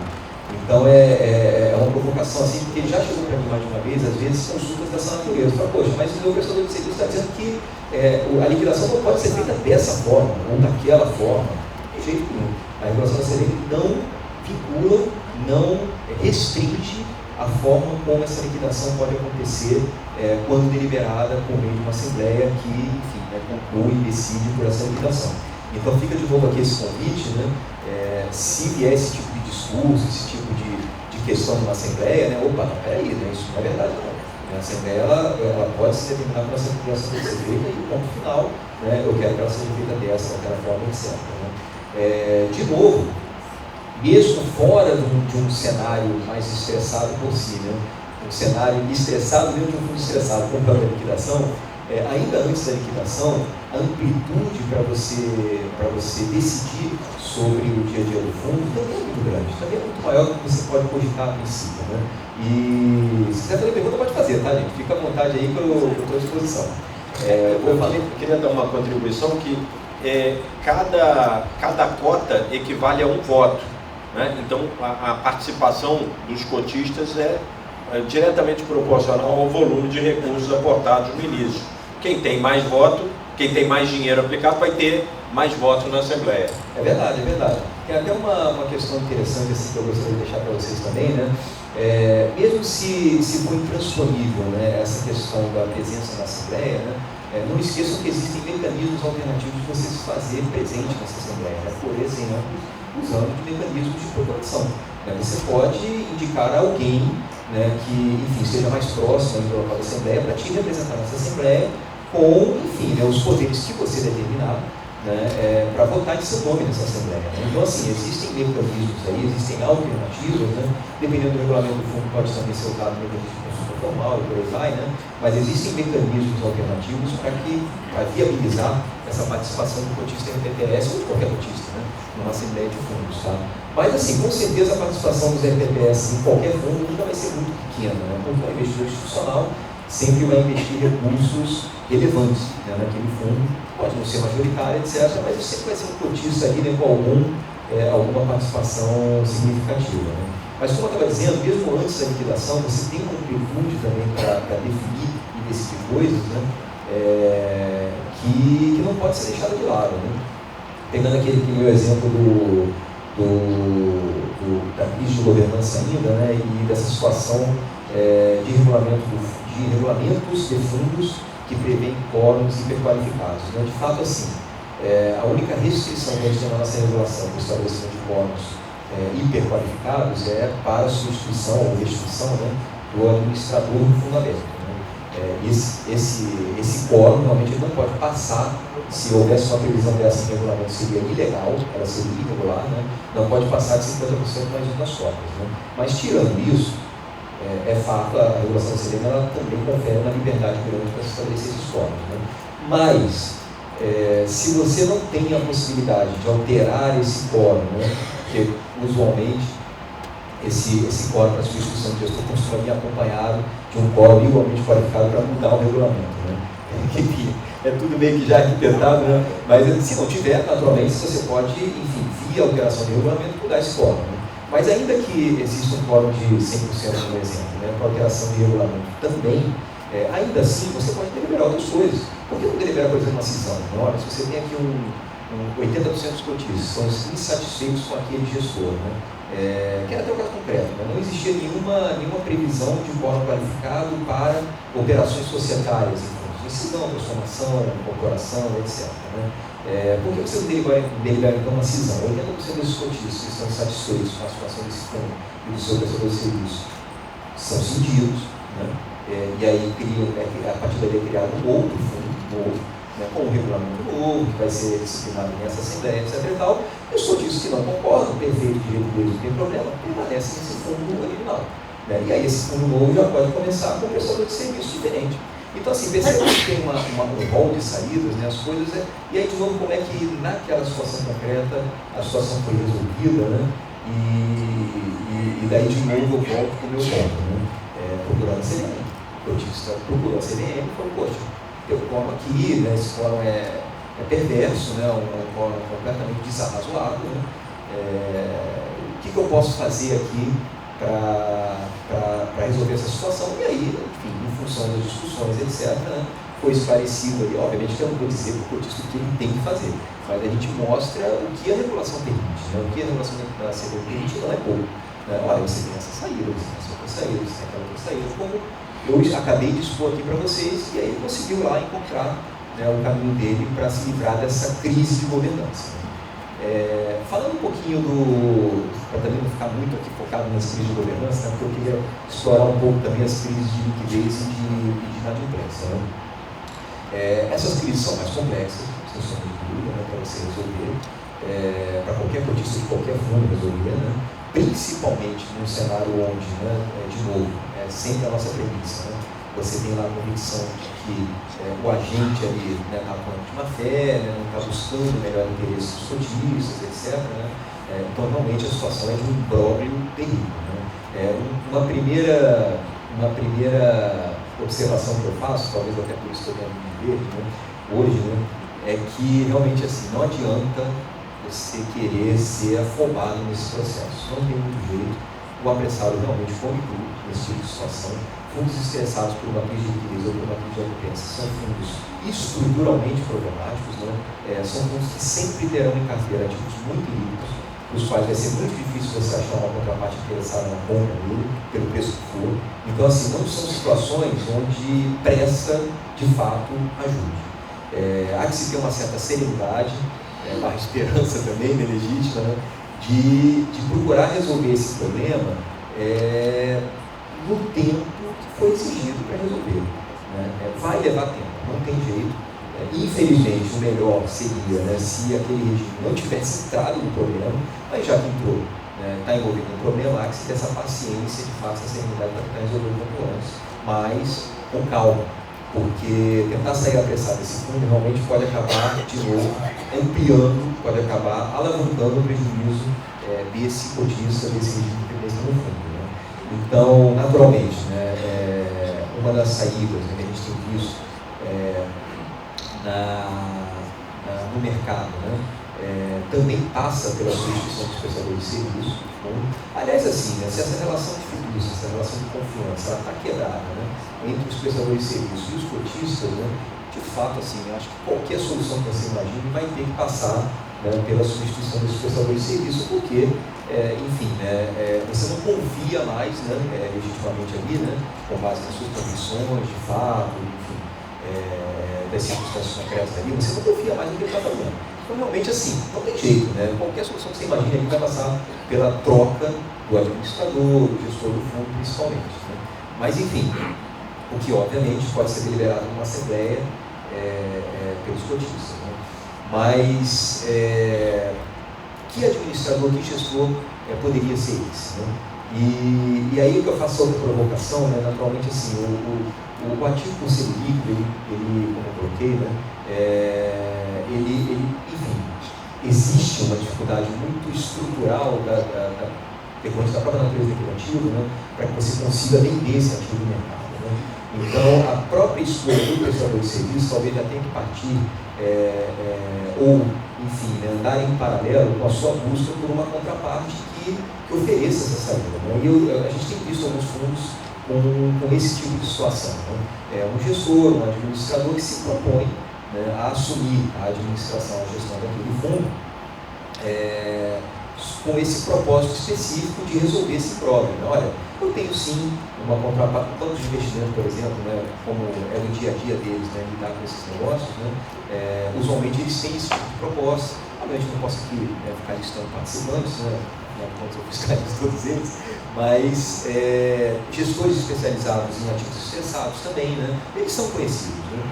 Então é uma provocação assim, porque ele já chegou para mim mais de uma vez, às vezes consultas dessa natureza. Fala, poxa, mas o prestador de serviço está dizendo que a liquidação não pode ser feita dessa forma ou daquela forma. De jeito nenhum. A regulação da CVM não vincula, não restringe a forma como essa liquidação pode acontecer quando deliberada por meio de uma assembleia que, enfim, conclui e decide por essa liquidação. Então fica de novo aqui esse convite, né? Se vier esse tipo de discurso, esse tipo de questão numa assembleia, né? Opa, não, peraí, né? Isso não é verdade não. A assembleia ela pode se determinar para essa liquidação tem que ser feita e ponto final, né? Eu quero que ela seja feita dessa, daquela forma, etc. Né? De novo, mesmo fora de um cenário mais estressado por si, né? Um cenário estressado dentro de um fundo estressado, como a liquidação, ainda antes da liquidação, a amplitude para você decidir sobre o dia a dia do fundo também é muito grande, também é muito maior do que você pode cogitar a princípio. Né? E se quiser fazer pergunta, pode fazer, tá, gente? Fica à vontade aí que eu estou à disposição. Eu queria dar uma contribuição que cada cota equivale a um voto. Né? Então, a participação dos cotistas é diretamente proporcional ao volume de recursos aportados no início. Quem tem mais voto, quem tem mais dinheiro aplicado, vai ter mais votos na Assembleia. É verdade, é verdade. Tem até uma questão interessante assim, que eu gostaria de deixar para vocês também, né? Mesmo se for intransponível, né, essa questão da presença na Assembleia, né? Não esqueçam que existem mecanismos alternativos de você se fazer presente nessa Assembleia, né? Por exemplo, usando de mecanismos de procuração. Você pode indicar alguém, né, que, enfim, esteja mais próximo do local da Assembleia para te representar nessa Assembleia com, enfim, né, os poderes que você determinar, né, para votar em seu nome nessa Assembleia. Né? Então, assim, existem mecanismos aí, existem alternativas, né? Dependendo do regulamento do fundo, pode também ser usado mecanismo de consulta formal e por aí vai, né? Mas existem mecanismos alternativos para viabilizar essa participação do cotista em RPPS ou de qualquer cotista, né? Numa Assembleia de fundos, tá? Mas, assim, com certeza a participação dos RPPS em qualquer fundo nunca vai ser muito pequena, né? Porque o investidor institucional sempre vai investir recursos relevantes, né, naquele fundo, pode não ser majoritário, etc., mas sempre vai ser um cotista ali, né, com alguma participação significativa. Né? Mas, como eu estava dizendo, mesmo antes da liquidação, você tem uma amplitude também para definir e decidir coisas, né, que não pode ser deixada de lado. Né? Pegando aquele meu exemplo da crise de governança ainda, né, e dessa situação de regulamentos de fundos que prevêem quórums hiperqualificados. Né? De fato, assim, a única restrição que a gente tem na nossa regulação para o estabelecimento de quórums hiperqualificados é para a substituição ou restrição, né, do administrador do fundo aberto. Né? Esse quórum realmente não pode passar, se houvesse uma previsão dessa em regulamento, seria ilegal, ela seria irregular, né? Não pode passar de 50% mais uma das cotas. Né? Mas, tirando isso, é fato, a regulação da CVM ela também confere uma liberdade grande para se estabelecer esses quóruns. Né? Mas, se você não tem a possibilidade de alterar esse quórum, né? Porque usualmente esse quórum para substituição de gestor costuma vir acompanhado de um quórum igualmente qualificado para mudar o regulamento. Né? É tudo meio que já arquitetado, né? Mas se não tiver, naturalmente, você pode, enfim, via alteração de regulamento, mudar esse quórum. Né? Mas ainda que exista um quórum de 100%, por exemplo, né, para alteração de regulamento também, ainda assim você pode deliberar outras coisas. Por que não deliberar, por exemplo, uma cisão? Olha, se você tem aqui 80% dos cotistas são insatisfeitos com aquele gestor, né? Que era até o caso concreto, né? Não existia nenhuma previsão de quórum qualificado para operações societárias, então, cisão, transformação, incorporação, etc. Né? Por que você deliberar então uma cisão? 80% desses cotistas que estão insatisfeitos com a situação desse fundo e do seu prestador de serviço são cindidos, né? E aí a partir daí é criado um outro fundo, né, com um regulamento novo, que vai ser disciplinado nessa Assembleia, etc. e tal. E os cotistas que não concordam, perfeito, direito deles, não tem problema, permanecem nesse fundo original. Né? E aí esse fundo novo já pode começar com um prestador de serviço diferente. Então, assim, percebe que tem um rol de saídas, né, as coisas, e aí, de novo, como é que naquela situação concreta a situação foi resolvida, né, e daí, de novo, eu volto para o meu ponto, né, procurando a CVM. O cotista procurou a CVM e falou, poxa, eu como aqui, né, esse fórum é perverso, né, um fórum completamente desarrazoado, né, o que eu posso fazer aqui para resolver essa situação? E aí, enfim, em função das discussões, etc., né, foi esclarecido ali, obviamente que eu não vou dizer para o cotista o que ele tem que fazer, mas a gente mostra o que a regulação permite, né, o que a regulação da CVM permite não é pouco. Né, olha, você tem essa saída, você tem essa outra saída, você tem aquela outra saída, como eu acabei de expor aqui para vocês, e aí ele conseguiu lá encontrar, né, o caminho dele para se livrar dessa crise de governança. Falando um pouquinho para também não ficar muito aqui focado nas crises de governança, né, porque eu queria explorar um pouco também as crises de liquidez e de inadimplência. Né. Essas crises são mais complexas, sem sombra de dúvida, né, para você resolver, para qualquer cotista de qualquer fundo resolver, né, principalmente num cenário onde, né, de novo, é sempre a nossa premissa, né, você tem lá a convicção de que o agente ali está atuando de má fé, né, não está buscando o melhor interesse dos cotistas, etc. Né? Então, realmente, a situação é de um imbróglio terrível. Né? Uma primeira observação que eu faço, talvez até por isso que eu tenho me ver, né, hoje, né, é que realmente assim, não adianta você querer ser afobado nesse processo. Não tem muito jeito. O apressado realmente come tudo nesse tipo de situação. Fundos estressados por uma crise de liquidez ou por uma crise de adimplência são fundos estruturalmente problemáticos, né? São fundos que sempre terão em carteira ativos muito líquidos, os quais vai ser muito difícil você achar uma contraparte interessada na compra dele, pelo preço que for. Então, assim, não são situações onde pressa, de fato, ajude. Há que se ter uma certa serenidade, uma esperança também, né, legítima, né, de procurar resolver esse problema no tempo que foi exigido para resolver. Né? Vai levar tempo, não tem jeito. Infelizmente, o melhor seria, né, se aquele regime não tivesse entrado no problema, mas já que entrou, está envolvido no problema, há que se ter essa paciência, de fato, essa serenidade para tentar resolver o quanto antes, mas com calma, porque tentar sair apressado desse fundo realmente pode acabar, de novo, ampliando, pode acabar alavancando o prejuízo desse cotista, desse regime que está no fundo. Né? Então, naturalmente, né, uma das saídas, né, que a gente tem visto no mercado, né, também passa pela substituição dos prestadores de serviço. Aliás, assim, né, se essa relação de fiducia, essa relação de confiança, está quebrada, né, entre os prestadores de serviço e os cotistas, né, de fato, assim, eu acho que qualquer solução que você imagine vai ter que passar, né, pela substituição dos prestadores de serviço, porque, enfim, né, você não confia mais, né, legitimamente ali, né, com base nas suas convicções, de fato, enfim, das circunstâncias concretas ali, você não confia mais no que ele está fazendo. Então, realmente, assim, não tem jeito, né? Qualquer solução que você imagine ali vai passar pela troca do administrador, do gestor do fundo, principalmente. Né? Mas, enfim, o que, obviamente, pode ser deliberado numa assembleia pelos cotistas. Né? Mas, que administrador, que gestor poderia ser esse? Né? E aí o que eu faço outra provocação, né? Naturalmente, assim, o ativo por ser líquido, ele, como eu coloquei, né? Enfim, existe uma dificuldade muito estrutural decorrente da própria natureza daquele ativo, né? Para que você consiga vender esse ativo no mercado. Né? Então, a própria escolha do prestador de serviço talvez já tenha que partir, ou, enfim, né, andar em paralelo com a sua busca por uma contraparte que ofereça essa saída. Né? E a gente tem visto alguns fundos com esse tipo de situação. Né? Um gestor, um administrador que se propõe, né, a assumir a administração, a gestão daquele fundo, com esse propósito específico de resolver esse problema. Olha, eu tenho sim uma contraparte, banco de investimento, por exemplo, né, como é no dia a dia deles, né, lidar com esses negócios, né, usualmente eles têm esse tipo de proposta. Obviamente não posso aqui ficar listando participantes, né, quando eu fiscalizo todos eles, mas gestores especializados em ativos estressados também, né, eles são conhecidos. Né?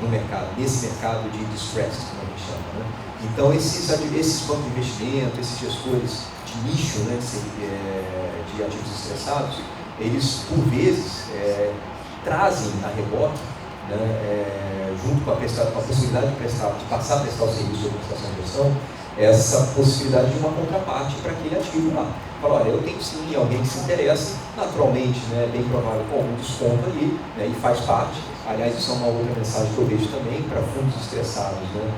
no mercado, nesse mercado de distressed, como a gente chama, né? Então, esses bancos de investimento, esses gestores de nicho, né, de ativos estressados, eles, por vezes, trazem a reboque, né, junto com a possibilidade de passar a prestar o serviço de administração e gestão, essa possibilidade de uma contraparte para aquele ativo lá. Fala, olha, eu tenho sim alguém que se interessa, naturalmente, né, bem provável com algum desconto ali, né, e faz parte. Aliás, isso é uma outra mensagem que eu vejo também para fundos estressados, né?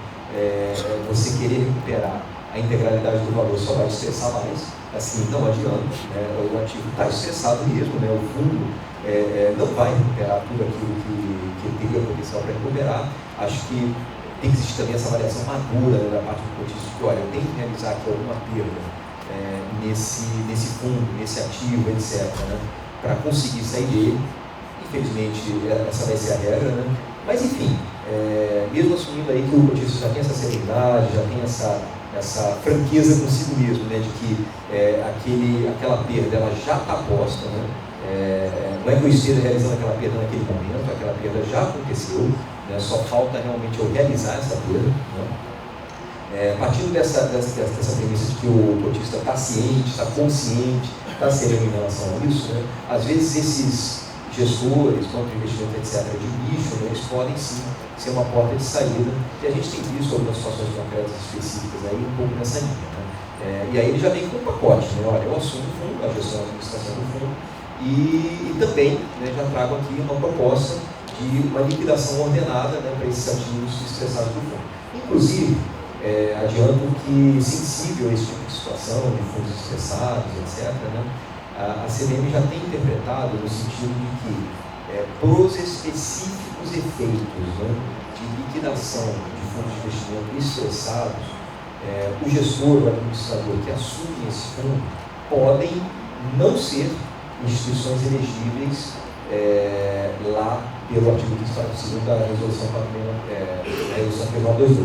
Você querer recuperar a integralidade do valor só vai estressar mais, assim, não adianta, né? O ativo está estressado mesmo, né? O fundo não vai recuperar tudo aquilo que teria potencial para recuperar. Acho que tem que existir também essa avaliação madura, né, da parte do cotista, de que, olha, eu tenho que realizar aqui alguma perda nesse fundo, nesse ativo, etc., né, para conseguir sair dele. Infelizmente, essa vai ser a regra, né? Mas, enfim, mesmo assumindo aí que o cotista já tem essa serenidade, já tem essa franqueza consigo mesmo, né, de que aquela perda ela já está posta, né? Não é que eu esteja realizando aquela perda naquele momento, aquela perda já aconteceu, né? Só falta realmente eu realizar essa perda, né? Partindo dessa premissa de que o cotista está ciente, está consciente, está sereno em relação a isso, né? Às vezes esses gestores, bancos de investimento, etc., de nicho, né, eles podem sim ser uma porta de saída, e a gente tem visto algumas situações concretas específicas aí um pouco nessa linha, né? E aí ele já vem com um pacote, né? Olha, eu assumo o fundo, a gestão e a administração do fundo, e também, né, já trago aqui uma proposta de uma liquidação ordenada, né, para esses ativos estressados do fundo. Inclusive, adianto que, sensível a esse tipo de situação, de fundos estressados, etc., né, a CVM já tem interpretado no sentido de que, para os específicos efeitos, né, de liquidação de fundos de investimento estressados, o gestor, o administrador que assume esse fundo podem não ser instituições elegíveis lá pelo artigo que está segundo a resolução 4622,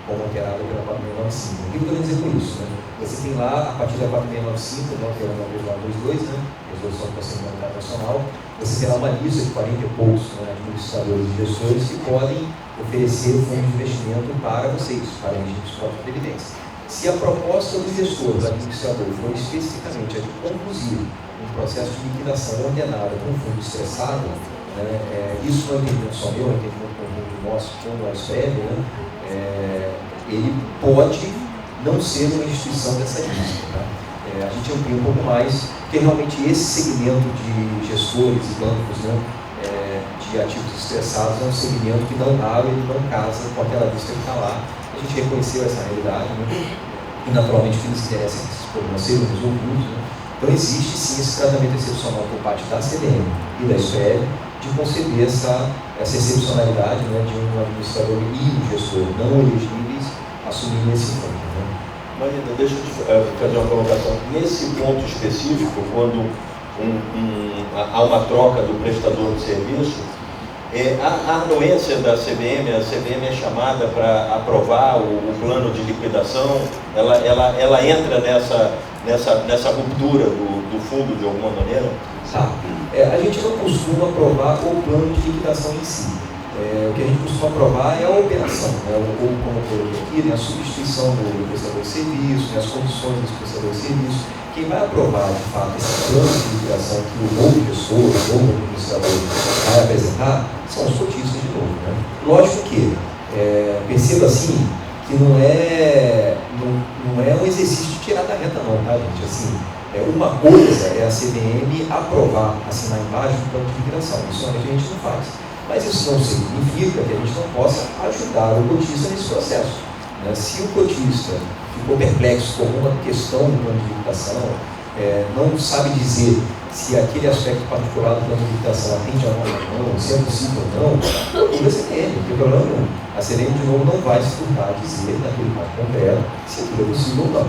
como alterada pela 4695. O que eu estou dizer com isso? Né? Você tem lá, a partir da 4695, né, que é a 4622, né, resolução do Conselho Monetário Nacional, você tem lá uma lista de 40 e poucos, né, administradores e gestores que podem oferecer fundo de investimento para vocês, para regimes próprios de previdência. Se a proposta do gestor, do administrador, for especificamente a de conduzir um processo de liquidação ordenada com um fundo estressado, né, isso não é entendimento só meu, é entendimento conjunto nosso, como a SPREV, né, ele pode não ser uma instituição dessa lista. Tá? A gente amplia um pouco mais, porque realmente esse segmento de gestores e bancos, né, de ativos estressados é um segmento que não raro, ele não casa com aquela lista que está lá. A gente reconheceu essa realidade, né? E naturalmente o que nos interessa é que esses problemas sejam resolvidos. Né? Então existe sim esse tratamento excepcional por parte da CVM e da SPREV de conceder essa excepcionalidade, né, de um administrador e um gestor não elegíveis assumindo esse fundo. Né? Marina, deixa eu te fazer uma colocação. Nesse ponto específico, quando há uma troca do prestador de serviço, a anuência da CVM, a CVM é chamada para aprovar o plano de liquidação, ela entra nessa ruptura do fundo de alguma maneira? Tá. A gente não costuma aprovar o plano de liquidação em si. O que a gente costuma aprovar é a operação, né? Ou como eu coloquei aqui, né? A substituição do prestador de serviço, né? As condições desse prestador de serviço. Quem vai aprovar, de fato, esse plano de liquidação que o novo gestor, o novo administrador vai apresentar, são os cotistas de novo. Né? Lógico que, perceba assim, que não é um exercício de tirar da reta não, tá, gente? Assim, uma coisa é a CVM aprovar, assinar embaixo do plano de liquidação. Isso a gente não faz. Mas isso não significa que a gente não possa ajudar o cotista nesse processo. Né? Se o cotista ficou perplexo com alguma questão do plano de liquidação, não sabe dizer se aquele aspecto particular do plano de liquidação atende a ou não, se é possível ou não, procura a CVM, não tem problema nenhum. A CVM, de novo, não vai se furtar a dizer, naquele caso concreto, se aquilo é possível ou não.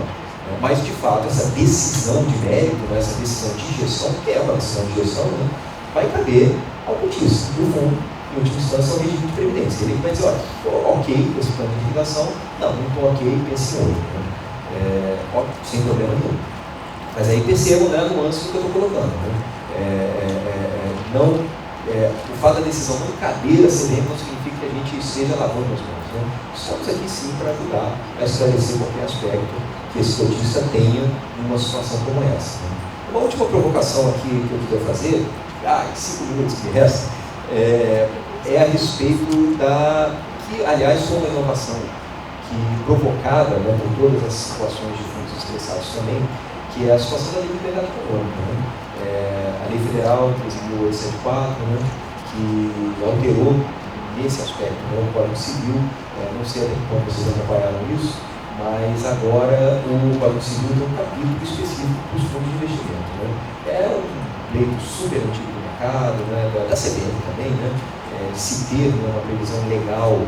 Mas, de fato, essa decisão de mérito, né, essa decisão de gestão, que é uma decisão de gestão, né, vai caber ao cotista, do fundo, em última instância, ao regime de previdência. Ele vai dizer, olha, estou ok com esse plano de liquidação, não estou ok, pense em outro. Né? Sem problema nenhum. Mas aí percebam, né, a nuance do que eu estou colocando. Né? Não o fato da decisão não caber a CVM não significa que a gente esteja lavando as mãos, né? Estamos aqui sim para ajudar a esclarecer qualquer aspecto que esse cotista tenha numa situação como essa, né? Uma última provocação aqui que eu queria fazer, em 5 minutos que me restam, é a respeito que aliás foi uma inovação que provocada, né, por todas as situações de fundos estressados também, que é a situação da Lei de Liberdade Econômica, né? A Lei Federal 13.874, né, que alterou nesse aspecto, né, o Código Civil, não sei até que ponto vocês acompanharam isso, mas agora o Código Civil tem um capítulo específico para os fundos de investimento, né? É um leito super antigo do mercado, né, da CVM também, né, de se ter, né, uma previsão legal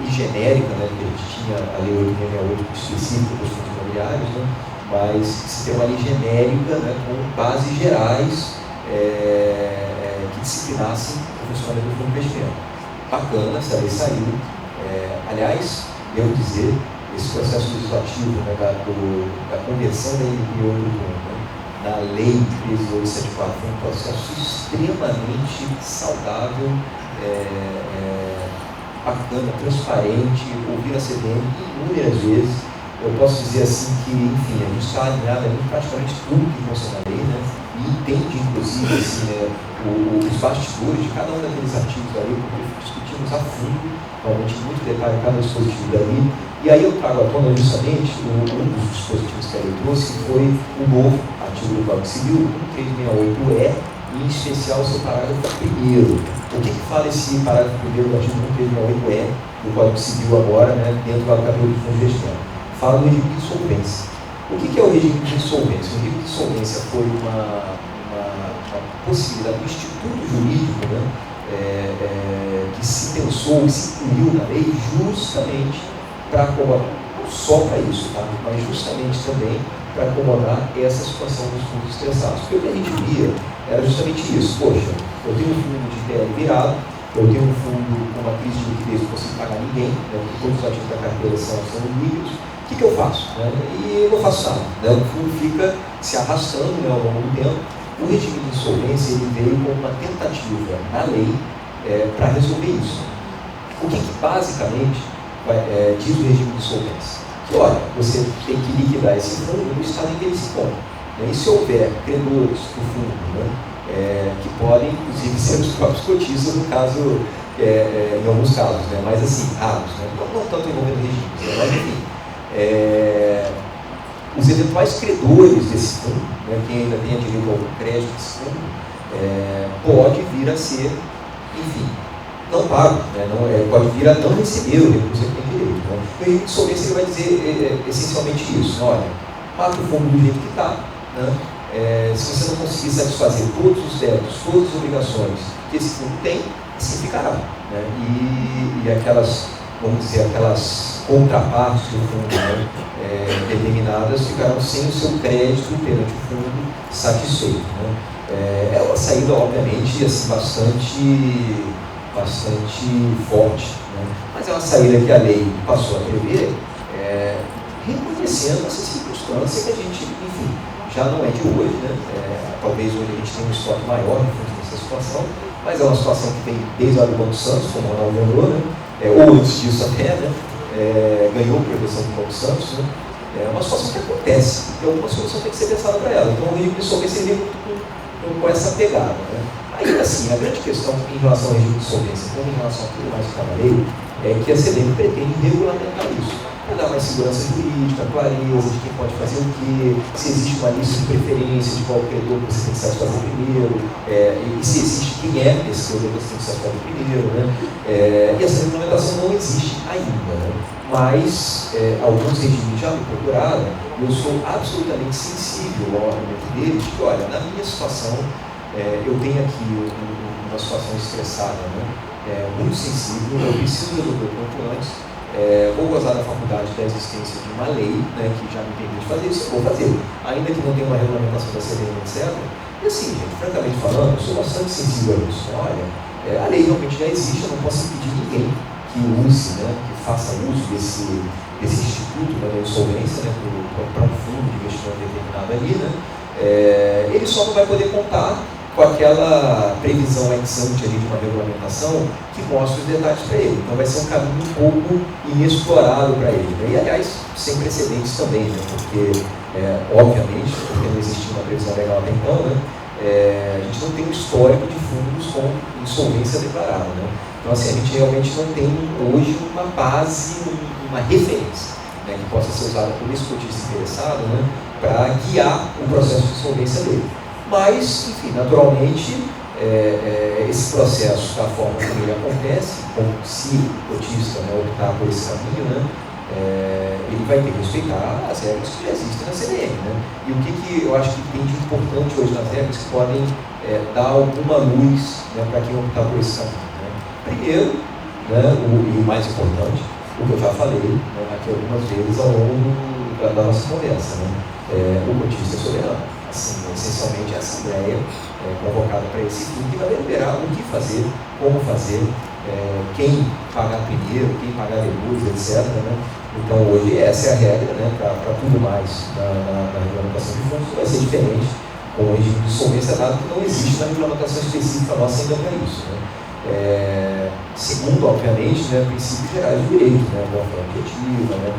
e genérica, né, que a gente tinha a Lei 8.668 específica para os fundos imobiliários, né, mas se tem uma lei genérica, né, com bases gerais que disciplinassem o funcionamento do fundo de investimento. Bacana, essa lei saiu. Aliás, devo dizer, esse processo legislativo, né, da conversão da LP 8.1, né, na Lei 13.874, foi um processo extremamente saudável, bacana, transparente, ouvir a CVM inúmeras vezes. Eu posso dizer assim que, enfim, a gente está alinhado em praticamente tudo que consta na lei, né? E entende, inclusive, assim, os bastidores de cada um daqueles artigos da lei, porque discutimos a fundo, realmente em muito detalhe, cada dispositivo da lei. E aí eu trago à tona justamente um dos dispositivos que a lei trouxe, que foi o novo artigo do Código Civil, 1368E, em especial o seu parágrafo 1º. O que fala esse parágrafo 1º do artigo 1368E do Código Civil agora, né, dentro do capítulo de fundo de investimento? Fala do regime de insolvência. O que é o regime de insolvência? O regime de insolvência foi uma possibilidade do Instituto Jurídico, né, que se pensou e se incluiu na lei justamente para acomodar, não só para isso, tá? Mas justamente também para acomodar essa situação dos fundos estressados. Porque o que a gente via era justamente isso. Poxa, eu tenho um fundo de TL virado, eu tenho um fundo com uma crise de liquidez, não consigo pagar ninguém, né, porque todos os ativos da carteira são líquidos. O que eu faço? Né? E eu não faço nada. Né? O fundo fica se arrastando, né, ao longo do tempo. O regime de insolvência ele veio com uma tentativa na lei para resolver isso. O que basicamente diz o regime de insolvência? Que, olha, você tem que liquidar esse fundo no estado em que ele se encontra. Né? E se houver credores do fundo, né, que podem, inclusive, ser os próprios cotistas, no caso, em alguns casos, né? Mas assim, raros, né? Não tanto envolvendo regimes, né? Mas enfim. Os eventuais credores desse fundo, né, quem ainda tem direito ao crédito desse fundo, pode vir a ser, enfim, não pago, né, pode vir a não receber o recurso que tem direito. Né. O regime de insolvência ele vai dizer essencialmente isso, né, olha, paga o fundo do jeito que está, né, se você não conseguir satisfazer todos os débitos, todas as obrigações que esse fundo tem, assim ficará. Né, e aquelas, vamos dizer, aquelas contrapartes do fundo, né, determinadas ficarão sem o seu crédito perante o fundo satisfeito. Né. É uma saída, obviamente, assim, bastante forte, né, mas é uma saída que a lei passou a prever, reconhecendo essa circunstância que a gente, enfim, já não é de hoje, né, talvez hoje a gente tenha um estoque maior em função dessa situação, mas é uma situação que vem desde a do Banco Santos, como o Ronaldo lembrou, né, ou antes disso até, né, ganhou proteção do Banco Santos, né? É uma situação que acontece, e alguma solução tem que ser pensada para ela. Então o regime de insolvência veio com essa pegada. Né? Ainda assim, a grande questão em relação ao regime de insolvência, como em relação a tudo mais que está na lei, é que a CVM pretende regulamentar isso, para dar mais segurança jurídica, clareza de quem pode fazer o quê, se existe uma lista de preferência de qual credor que você tem que satisfazer primeiro, e se existe quem é esse credor que você tem que satisfazer primeiro. Né? E essa regulamentação não existe ainda. Né? Mas alguns regimes já me procuraram, eu sou absolutamente sensível ao argumento deles, que olha, na minha situação, eu tenho aqui uma situação estressada, né? Muito sensível, eu preciso resolver o quanto antes, vou gozar da faculdade da existência de uma lei, né, que já me permite fazer isso, eu vou fazer, ainda que não tenha uma regulamentação da CVM, etc. E assim, gente, francamente falando, eu sou bastante sensível a isso. Olha, a lei realmente já existe, eu não posso impedir ninguém que use, né, que faça uso desse instituto, né, da insolvência, né, para um fundo de investimento determinado ali, né, ele só não vai poder contar com aquela previsão ex ante ali de uma regulamentação que mostra os detalhes para ele. Então vai ser um caminho um pouco inexplorado para ele, né? E aliás, sem precedentes também, né? Porque, obviamente, porque não existia uma previsão legal até então, né? A gente não tem um histórico de fundos com insolvência declarada, né? Então assim, a gente realmente não tem hoje uma base, uma referência, né, que possa ser usada por esse cotista interessado, né, para guiar o processo de insolvência dele. Mas, enfim, naturalmente, esse processo, da forma como ele acontece, como se o cotista, né, optar por esse caminho, né, ele vai ter que respeitar as regras que já existem na CVM, né? E o que eu acho que tem de importante hoje nas regras que podem dar alguma luz, né, para quem optar por esse caminho, né? Primeiro, né, e o mais importante, o que eu já falei, né, aqui algumas vezes ao longo da nossa conversa, né? O cotista é soberano. Assim, essencialmente a Assembleia convocada para esse fim, que vai deliberar o que fazer, como fazer, quem pagar primeiro, quem pagar depois, etc. Né? Então hoje essa é a regra, né, para tudo mais na regulamentação de fundos. Vai ser diferente com o regime de solvência, dado que não existe uma regulamentação específica nossa ainda para isso, né? Segundo, obviamente, né, princípios gerais do direito, né, boa fé objetiva, né,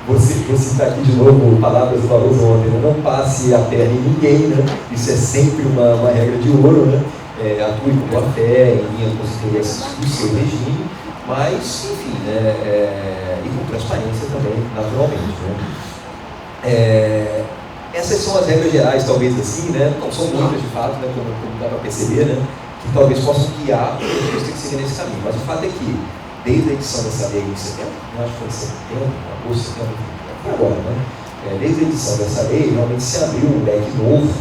vou citar aqui de novo palavras do Barroso ontem, né, não passe a perna em ninguém, né, isso é sempre uma regra de ouro, né, atue com boa fé, em linha com os interesses do seu regime, mas, enfim, né, e com transparência também, naturalmente, né. Essas são as regras gerais, talvez assim, né, não são muitas de fato, né, como dá para perceber, né, que talvez possam guiar o que tem que seguir nesse caminho. Mas o fato é que, desde a edição dessa lei em setembro, acho que foi em setembro, agosto, setembro, foi agora, né? Desde a edição dessa lei, realmente se abriu um leque novo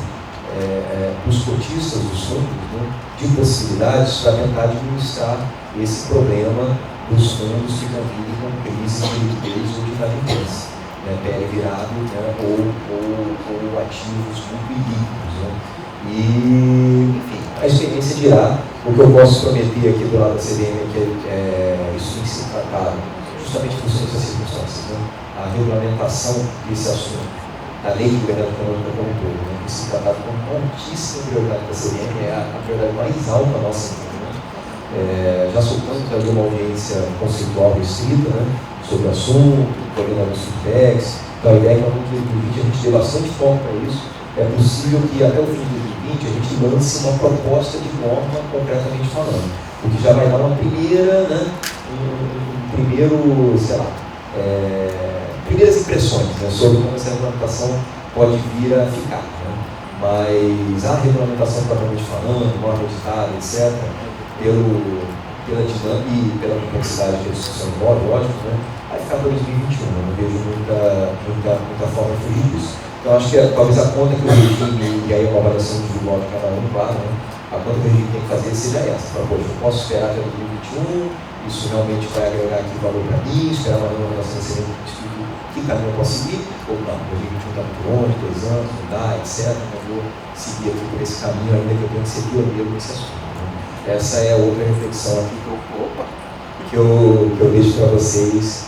para os cotistas dos fundos, né, de possibilidades para tentar administrar esse problema dos fundos que convivem com crise de liquidez ou de inadimplência, né, PL virado, né, ou ativos muito ilíquidos, né? E, enfim, a experiência dirá. O que eu posso prometer aqui do lado da CVM é que isso tem que ser tratado justamente por essas circunstâncias, né? A regulamentação desse assunto, a lei de liberdade econômica como um todo, né, tem sido tratado como altíssima prioridade da CVM, é a prioridade mais alta nossa, né? Já soltamos ali uma audiência conceitual restrita, né, sobre o assunto, coordenador do Subtex. Então a ideia é que no ano de 2020 a gente dê bastante foco para isso. É possível que até o fim de 2020 a gente lance uma proposta de norma concretamente falando, o que já vai dar uma primeira, né, primeiro, sei lá, primeiras impressões, né, sobre como essa regulamentação pode vir a ficar, né? Mas a regulamentação propriamente falando, norma editada, etc., pela dinâmica e pela complexidade de discussão envolve, lógico, né, vai ficar para 2021, eu não vejo muita forma de fugir disso. Então, acho que talvez a conta que o regime, e aí uma avaliação individual de cada um, claro, né, a conta que o regime tem que fazer seja essa. Então, poxa, eu posso esperar até 2021, isso realmente vai agregar aqui valor para mim, esperar uma regulamentação excelente, que caminho eu posso seguir, ou não, 2021 está muito longe, 2 anos, não dá, etc. Não vou seguir aqui por esse caminho, ainda que eu tenha que ser pioneiro nesse assunto. Né? Essa é outra reflexão aqui que eu deixo para vocês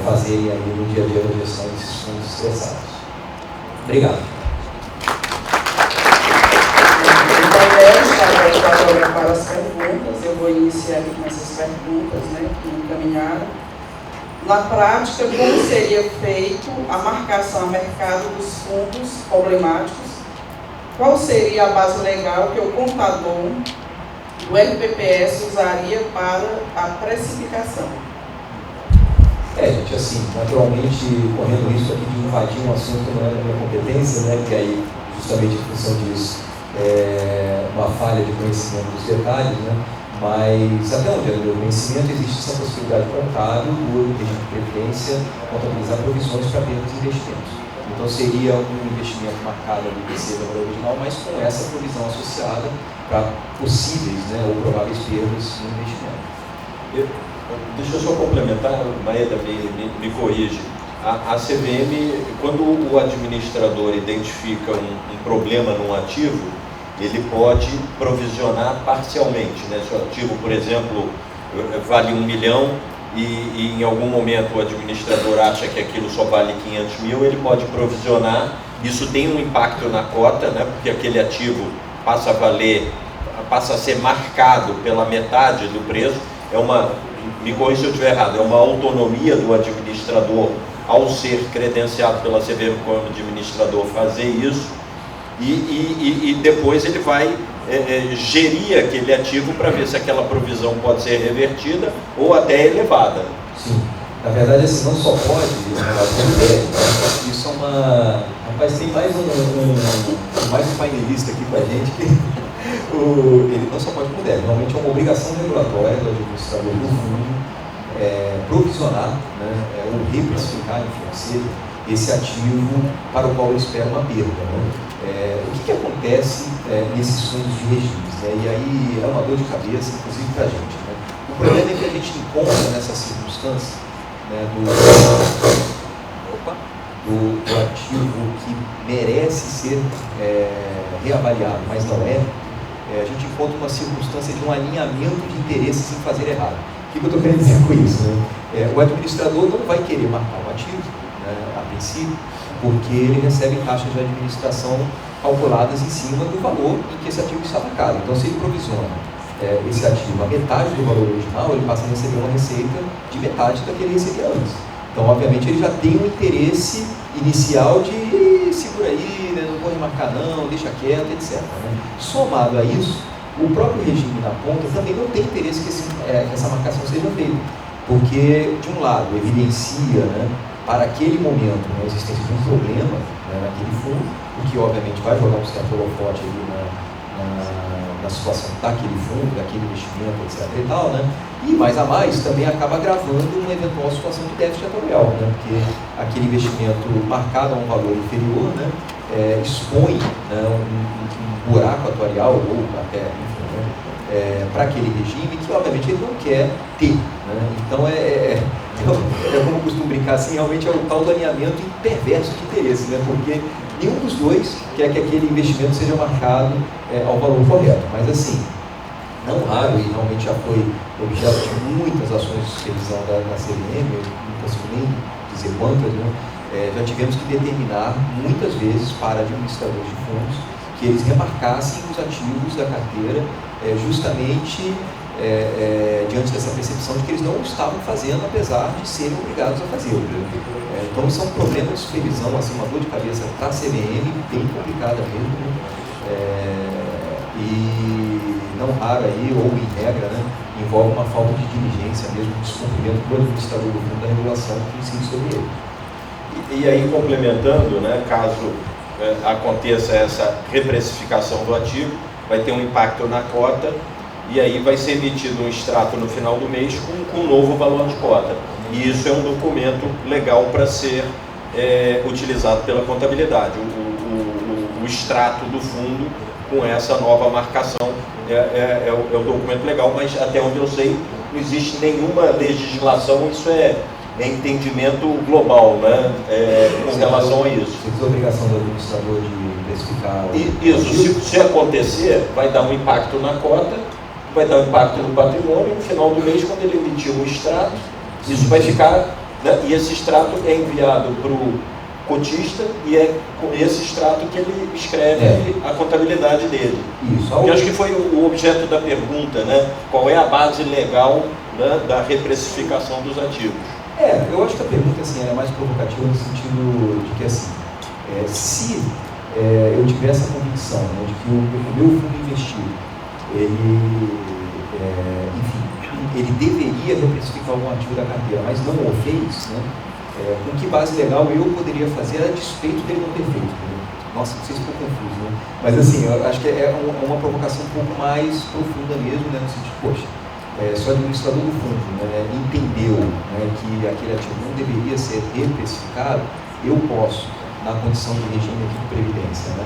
fazerem aí no dia a dia da gestão desses fundos estressados. Obrigado. Para as perguntas, eu vou iniciar aqui com essas perguntas, né, que encaminharam. Na prática, como seria feito a marcação a mercado dos fundos problemáticos? Qual seria a base legal que o contador do LPPS usaria para a precificação? Gente, assim, naturalmente, correndo o risco aqui de invadir um assunto que não é da minha competência, né, que aí, justamente em função disso, uma falha de conhecimento dos detalhes, né, mas até onde é o meu conhecimento, existe essa possibilidade contábil do regime de previdência contabilizar provisões para perdas de investimentos. Então, seria um investimento marcado ali IPC da valor original, mas com essa provisão associada para possíveis, né, ou prováveis perdas no investimento. Deixa eu só complementar, Maeda, me corrige. A CVM, quando o administrador identifica um problema num ativo, ele pode provisionar parcialmente, né? Se o ativo, por exemplo, vale 1 milhão e em algum momento o administrador acha que aquilo só vale 500 mil, ele pode provisionar. Isso tem um impacto na cota, né? Porque aquele ativo passa a valer, passa a ser marcado pela metade do preço. Me corrija se eu estiver errado, é uma autonomia do administrador ao ser credenciado pela CVM como administrador fazer isso, e depois ele vai gerir aquele ativo para ver se aquela provisão pode ser revertida ou até elevada. Sim, na verdade assim, não só pode, isso é uma... Rapaz, tem mais um painelista aqui com a gente que ele não só pode como deve, normalmente é uma obrigação regulatória do administrador do fundo provisionar, né, ou reprecificar, enfim, esse ativo para o qual ele espera uma perda. Né? O que acontece nesses fundos de regimes? Né? E aí é uma dor de cabeça, inclusive para a gente. Né? O problema é que a gente encontra nessa circunstância, né, do ativo que merece ser reavaliado, mas não a gente encontra uma circunstância de um alinhamento de interesses em fazer errado. O que eu estou querendo dizer com isso? Né? O administrador não vai querer marcar um ativo, né, a princípio, porque ele recebe taxas de administração calculadas em cima do valor em que esse ativo está marcado. Então, se ele provisiona esse ativo a metade do valor original, ele passa a receber uma receita de metade da que ele recebia antes. Então, obviamente, ele já tem um interesse inicial de segura aí, né, não vou remarcar não, deixa quieto, etc. Né? Somado a isso, o próprio regime na ponta também não tem interesse que essa marcação seja feita, porque, de um lado, evidencia, né, para aquele momento, a existência de um problema, né, naquele fundo, o que, obviamente, vai jogar um certo holofote ali na situação daquele fundo, daquele investimento, etc. e tal, né? E, mais a mais, também acaba agravando uma eventual situação de déficit atuarial, né? Porque aquele investimento marcado a um valor inferior, né, expõe, né, um buraco atuarial ou até, enfim, né, para aquele regime que, obviamente, ele não quer ter. Né? Então, como eu costumo brincar assim, realmente é o tal do alinhamento perverso de interesse, né? Porque nenhum dos dois quer que aquele investimento seja marcado ao valor correto. Mas, assim, não raro, e realmente já foi objeto de muitas ações de supervisão da CVM, eu não consigo nem dizer quantas, né? Já tivemos que determinar muitas vezes para administradores de fundos que eles remarcassem os ativos da carteira justamente diante dessa percepção de que eles não estavam fazendo, apesar de serem obrigados a fazê-lo. Então isso é um problema de supervisão, assim, uma dor de cabeça para a CVM, bem complicada mesmo, e não raro aí, ou em regra, né, envolve uma falta de diligência mesmo, de descumprimento do administrador do fundo da regulação que incide sobre ele. E aí, complementando, né, caso aconteça essa reprecificação do ativo, vai ter um impacto na cota, e aí vai ser emitido um extrato no final do mês com um novo valor de cota. E isso é um documento legal para ser utilizado pela contabilidade. O extrato do fundo com essa nova marcação é um documento legal, mas até onde eu sei, não existe nenhuma legislação, isso é entendimento global, né, com relação a isso. Você tem a obrigação do administrador de precificar... Isso, se acontecer, vai dar um impacto na cota, vai dar um impacto no patrimônio, e no final do mês, quando ele emitir um extrato, isso vai ficar, né, e esse extrato é enviado para o cotista, e é com esse extrato que ele escreve a contabilidade dele. Isso. Eu acho que foi o objeto da pergunta, né? Qual é a base legal, né, da reprecificação dos ativos? Eu acho que a pergunta assim, é mais provocativa no sentido de que, assim, se eu tiver essa convicção, né, de que o meu fundo investido, ele deveria reprecificar algum ativo da carteira, mas não o fez, né, com que base legal eu poderia fazer a despeito dele não ter feito? Né? Nossa, não sei se ficou confuso, né? Mas, assim, eu acho que é uma provocação um pouco mais profunda mesmo, né, no sentido, poxa, se o administrador do fundo, né, entendeu, né, que aquele ativo não deveria ser reprecificado, eu posso, na condição de regime aqui de previdência, né,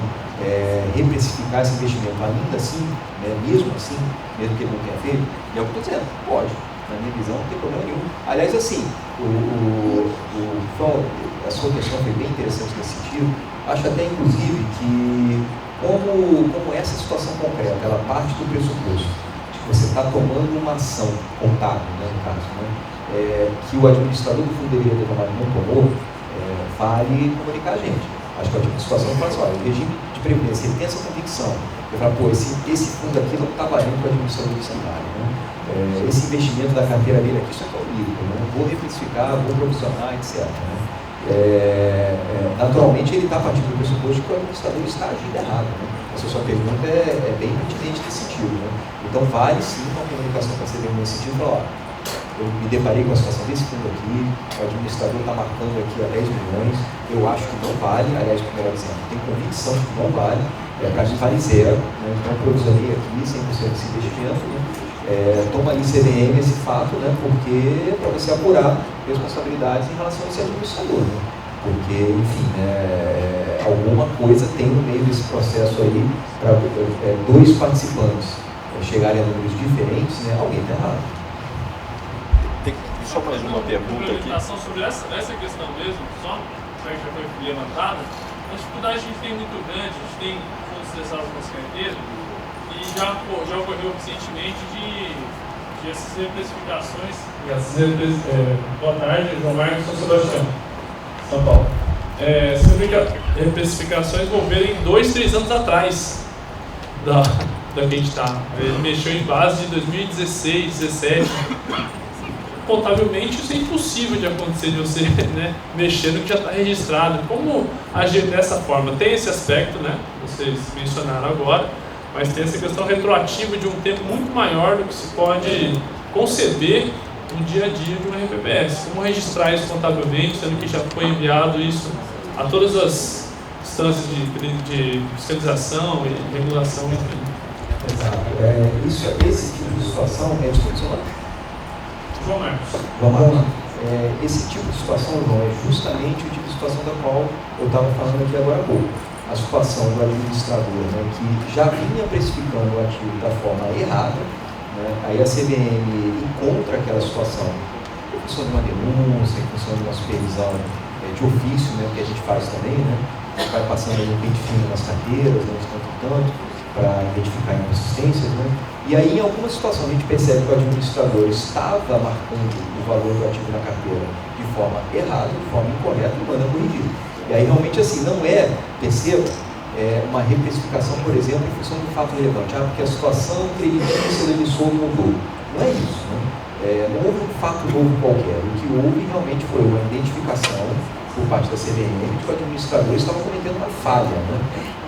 reprecificar esse investimento ainda assim, né, mesmo assim, mesmo que ele não tenha feito, é o que eu estou dizendo, pode. Na minha visão, não tem problema nenhum. Aliás, assim, a sua questão foi bem interessante nesse sentido. Acho até, inclusive, que como essa situação concreta, ela parte do pressuposto você está tomando uma ação contábil, né, no caso, né, que o administrador do fundo deveria ter tomado e não tomou, vale comunicar a gente. Acho que o tipo de situação fala assim, olha, o regime de previdência, ele tem essa convicção. Ele fala, pô, esse fundo aqui não está valendo para o administrador orçamentário, né? Esse investimento da carteira dele aqui, isso aqui é o mínimo, né? Vou reprecificar, vou provisionar, etc. Né? Naturalmente, ele está partindo do pressuposto que o administrador está agindo errado. Né? Essa sua pergunta é bem pertinente nesse sentido. Né? Então, vale sim uma comunicação para ser nesse sentido, falar, eu me deparei com a situação desse fundo aqui, o administrador está marcando aqui a 10 milhões, eu acho que não vale, aliás, melhor dizendo, tenho convicção de que não vale, para mim vale zero, né? Então provisionei aqui 100% desse investimento, né? Toma aí CVM esse fato, né? Porque para você apurar responsabilidades em relação a esse administrador, né? Porque, enfim, alguma coisa tem no meio desse processo aí para dois participantes chegarem a números diferentes, né? Alguém está errado. Tem só mais uma pergunta aqui. Sobre essa questão mesmo, só já foi levantada, a dificuldade que a gente tem muito grande, a gente tem fundos estressados nas carteiras e já ocorreu recentemente de essas reprecificações. Boa tarde, João Marcos São Sebastião, São Paulo. Você vê que as reprecificações envolverem 2, 3 anos atrás da que a gente está. Ele mexeu em base de 2016, 2017. Contabilmente isso é impossível de acontecer, de você, né, mexendo que já está registrado. Como agir dessa forma? Tem esse aspecto, né, vocês mencionaram agora, mas tem essa questão retroativa de um tempo muito maior do que se pode conceber no dia a dia de uma RPPS. Como registrar isso contabilmente, sendo que já foi enviado isso a todas as instâncias de fiscalização e regulação, enfim. Exato. Esse tipo de situação é discussão. João Marcos. Vamos lá. Esse tipo de situação, João, é justamente o tipo de situação da qual eu estava falando aqui agora há pouco. A situação do administrador, né, que já vinha precificando o ativo da forma errada, né, aí a CVM encontra aquela situação em função de uma denúncia, em função de uma supervisão de ofício, né, que a gente faz também, né, a gente vai passando aí um pente fino nas carteiras, né, de tanto em tanto, para identificar inconsistências, né? E aí, em alguma situação, a gente percebe que o administrador estava marcando o valor do ativo na carteira de forma errada, de forma incorreta, e manda corrigir. E aí, realmente, assim, não perceba, uma reprecificação, por exemplo, em função do fato relevante. Porque a situação creditícia ele soube mudou. Não é isso, né? Não houve um fato novo qualquer. O que houve realmente foi uma identificação por parte da CVM de que o administrador estava cometendo uma falha, né?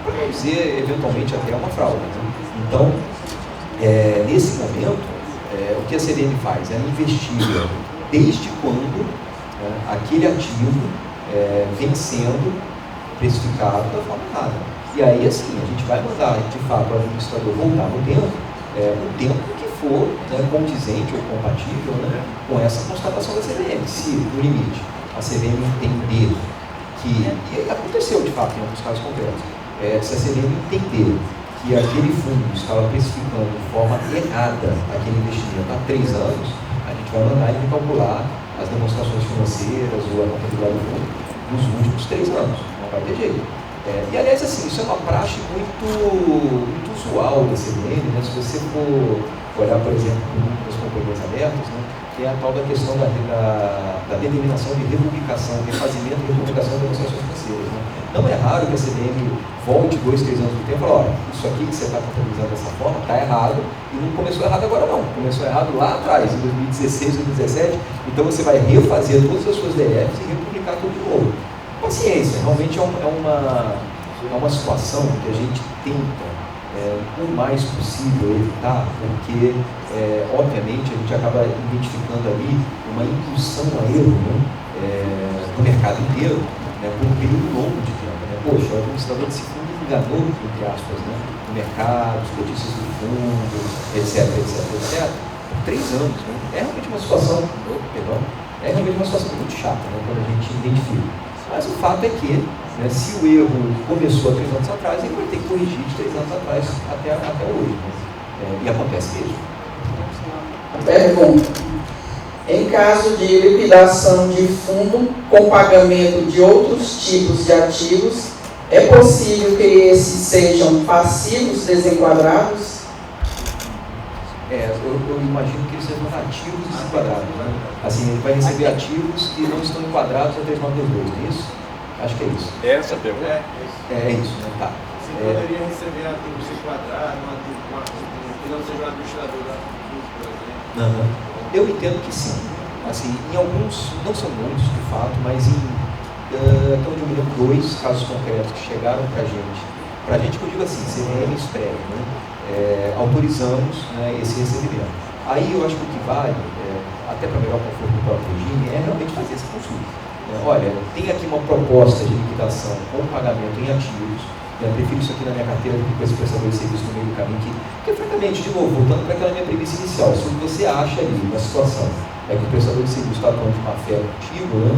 Para dizer, eventualmente, até uma fraude. Né? Então, nesse momento, o que a CVM faz? Ela investiga desde quando aquele ativo vem sendo precificado da forma errada. E aí, assim, a gente vai mandar, de fato, o administrador voltar no tempo, o tempo que for, né, condizente ou compatível, né, com essa constatação da CVM. Se, no limite, a CVM entender que, e aconteceu, de fato, em alguns casos concretos, se a CVM entender que aquele fundo estava precificando de forma errada aquele investimento há 3 anos, a gente vai mandar ele calcular as demonstrações financeiras ou a contabilidade do fundo nos últimos 3 anos. Não vai ter jeito. E, aliás, assim, isso é uma praxe muito usual da CVM, né? Se você for olhar, por exemplo, das companhias abertas, né? Que é a tal da questão da determinação de republicação, refazimento e republicação das demonstrações financeiras. Né? Não é raro que a CVM volte 2, 3 anos do tempo e fale, olha, isso aqui que você está contabilizando dessa forma está errado, e não começou errado agora não, começou errado lá atrás, em 2016, 2017, então você vai refazer todas as suas DRFs e republicar tudo de novo. Paciência, realmente é uma situação que a gente tenta o mais possível evitar, porque obviamente a gente acaba identificando ali uma indução a erro, né, no mercado inteiro, né, por um período longo de tempo. Né? Poxa, o administrador desse fundo enganou, entre aspas, né, no mercado, os cotistas do fundo, etc, por 3 anos. Né? É realmente uma situação, muito chata, né, quando a gente identifica. Mas o fato é que, né, se o erro começou há 3 anos atrás, ele vai ter que corrigir de 3 anos atrás até hoje. Né? E acontece mesmo. Pergunta. Em caso de liquidação de fundo com pagamento de outros tipos de ativos, é possível que esses sejam passivos desenquadrados? Eu imagino que eles sejam ativos desenquadrados. Né? Assim, ele vai receber ativos que não estão enquadrados a 3.922, não é isso? Acho que é isso. É essa a pergunta? É isso, né? Tá. Você poderia receber artigo C quadrado, um artigo que não seja o administrador da por exemplo? Eu entendo que sim. Assim, em alguns, não são muitos de fato, mas até onde eu me lembro, 2 casos concretos que chegaram para a gente que eu digo assim, CVM express, né? Autorizamos, né, esse recebimento. Aí eu acho que o que vale, até para melhor conforto do próprio regime, é realmente fazer essa consulta. Olha, tem aqui uma proposta de liquidação com pagamento em ativos, eu prefiro isso aqui na minha carteira do que com esse prestador de serviço no meio do caminho, porque francamente, de novo, voltando para aquela minha premissa inicial, se você acha ali uma situação que o prestador de serviço está atuando de má fé contigo, né?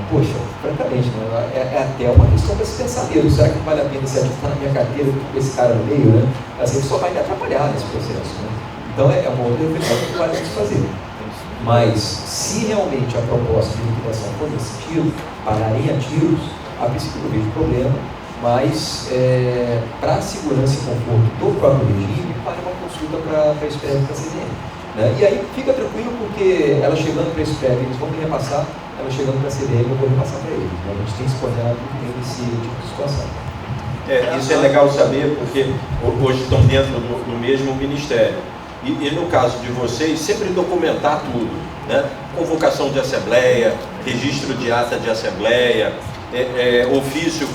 Poxa, francamente, né? É até uma questão para se pensar mesmo. Será que vale a pena esse ativo estar na minha carteira com esse cara no meio, né? Assim, ele só vai me atrapalhar nesse processo, né? Então é uma outra reflexão que vale a pena fazer. Mas, se realmente a proposta de liquidação for nesse sentido, pagar em ativos, a princípio eu vejo problema, mas para a segurança e conforto do próprio regime, vale uma consulta para a SPREV e para a CVM. Né? E aí fica tranquilo, porque ela chegando para a SPREV, eles vão me repassar, ela chegando para a CVM, eu vou repassar para eles. Né? A gente tem se coordenado muito bem nesse tipo de situação. Isso é legal saber, porque hoje estão dentro do mesmo ministério. E no caso de vocês, sempre documentar tudo, né? Convocação de assembleia, registro de ata de assembleia, ofício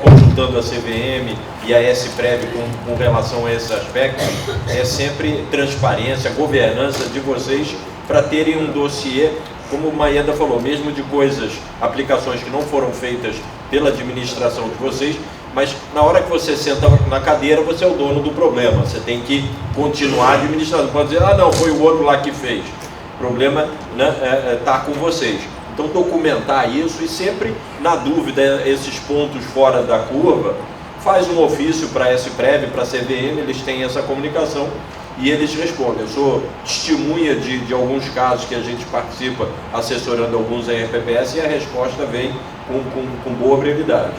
consultando a CVM e a SPREV com relação a esses aspectos, é sempre transparência, governança de vocês para terem um dossiê, como o Maeda falou, mesmo de coisas, aplicações que não foram feitas pela administração de vocês, mas na hora que você senta na cadeira, você é o dono do problema, você tem que continuar administrando, pode dizer, não, foi o outro lá que fez, o problema, né, tá com vocês. Então documentar isso e sempre, na dúvida, esses pontos fora da curva, faz um ofício para a SPREV, para a CVM, eles têm essa comunicação e eles respondem. Eu sou testemunha de alguns casos que a gente participa assessorando alguns RPPS e a resposta vem com boa brevidade.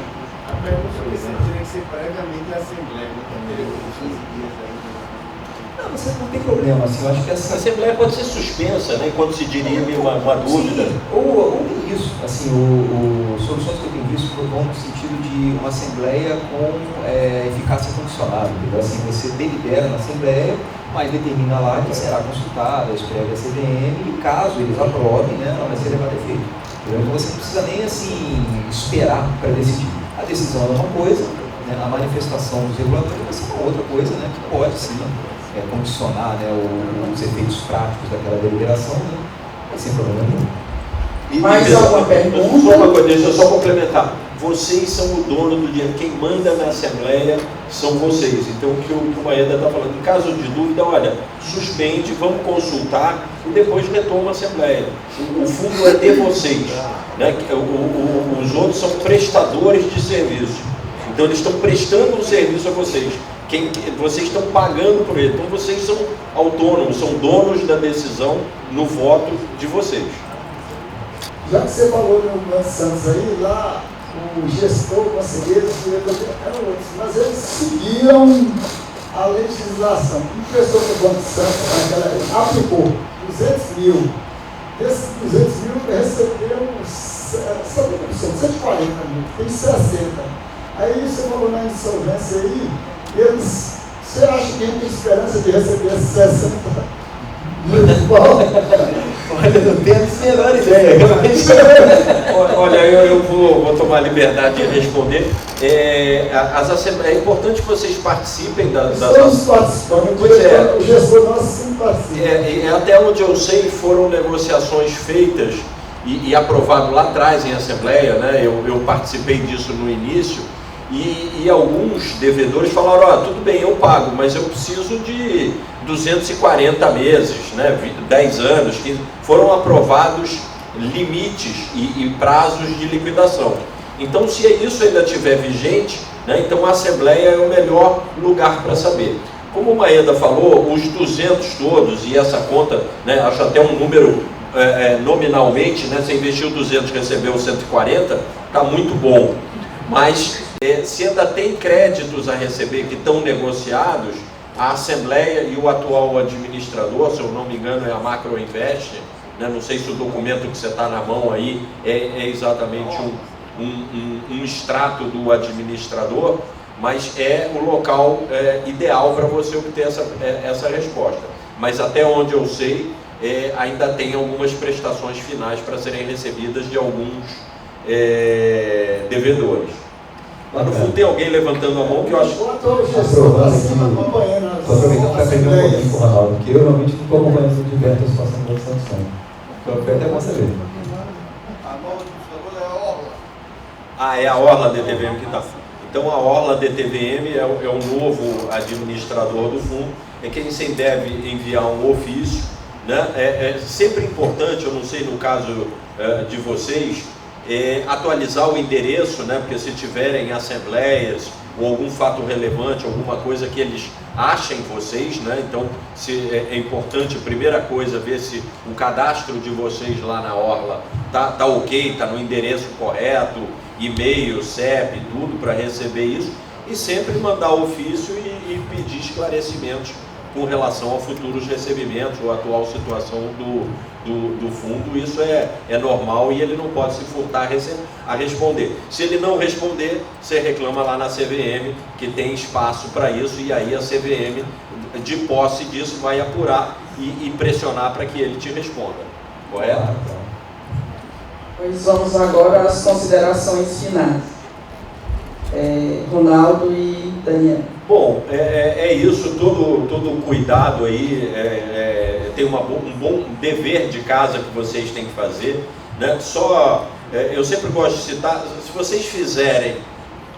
A pergunta é se teria que ser previamente a Assembleia, não teria 15 dias aí. Não, você não tem problema, assim, eu acho que essa... A Assembleia pode ser suspensa, né, enquanto se dirime uma dúvida. Sim, ou isso, assim, soluções que eu tenho visto vão no sentido de uma Assembleia com eficácia condicionada, entendeu? Assim, você delibera na Assembleia, mas determina lá que será consultada, escreve a CVM, e caso eles aprovem, né, ela vai ser levada a efeito. Então você não precisa nem, assim, esperar para decidir. A decisão é uma coisa, né, a manifestação dos reguladores vai ser uma outra coisa, né, que pode, sim, condicionar, né, os efeitos práticos daquela deliberação, né, sem problema nenhum. Mais alguma pergunta? Só uma coisa, deixa eu só complementar. Vocês são o dono do dinheiro, quem manda na Assembleia são vocês. Então o que o Maeda está falando, em caso de dúvida, olha, suspende, vamos consultar e depois retoma a Assembleia. O fundo é de vocês, né? Os outros são prestadores de serviço. Então eles estão prestando um serviço a vocês. Vocês estão pagando por ele. Então vocês são autônomos, são donos da decisão no voto de vocês. Já que você falou no Banco Santos aí, lá o gestor, o conselheiro, o diretor eram outros, mas eles seguiram a legislação. O pessoal do Banco Santos aplicou 200 mil. Desses 200 mil recebeu 70%, 140 mil, tem 60. Aí você falou na insolvência aí, você acha que tem esperança de receber 60 mil de volta? Olha, não tenho a menor ideia. Olha, eu vou tomar a liberdade de responder. É importante que vocês participem das Estamos participando, o gestor nosso sempre participa. Até onde eu sei, foram negociações feitas e aprovado lá atrás em Assembleia, né? Eu participei disso no início. E alguns devedores falaram, tudo bem, eu pago, mas eu preciso de 240 meses, né, 10 anos, que foram aprovados limites e prazos de liquidação. Então, se isso ainda estiver vigente, né, então a Assembleia é o melhor lugar para saber. Como o Maeda falou, os 200 todos, e essa conta, né, acho até um número nominalmente, né, você investiu 200 e recebeu 140, está muito bom. Mas se ainda tem créditos a receber que estão negociados, a Assembleia e o atual administrador, se eu não me engano é a Macroinvest, né? Não sei se o documento que você está na mão aí é exatamente um extrato do administrador, mas é o local ideal para você obter essa resposta. Mas até onde eu sei, ainda tem algumas prestações finais para serem recebidas de alguns devedores. Lá no fundo tem alguém levantando a mão que eu acho... Estou aproveitando para aprender um pouquinho com o Ronaldo, porque eu realmente não estou acompanhando de perto a situação da sanção. Então eu até posso saber. A nova administradora é a Orla. É a Orla DTVM que está. Então a Orla DTVM é o novo administrador do fundo, é quem se deve enviar um ofício, né? É sempre importante, eu não sei no caso de vocês, atualizar o endereço, né? Porque se tiverem assembleias ou algum fato relevante, alguma coisa que eles achem vocês, né? Então é importante, primeira coisa, ver se o cadastro de vocês lá na Orla tá ok, tá no endereço correto, e-mail, CEP, tudo para receber isso, e sempre mandar ofício e pedir esclarecimentos com relação a futuros recebimentos ou a atual situação do fundo. Isso é normal e ele não pode se furtar a responder. Se ele não responder, você reclama lá na CVM, que tem espaço para isso, e aí a CVM, de posse disso, vai apurar e pressionar para que ele te responda. Correto? Pois vamos agora às considerações finais. Ronaldo e Daniel. Bom, é isso, todo cuidado aí, tem um bom dever de casa que vocês têm que fazer, né? Eu sempre gosto de citar, se vocês fizerem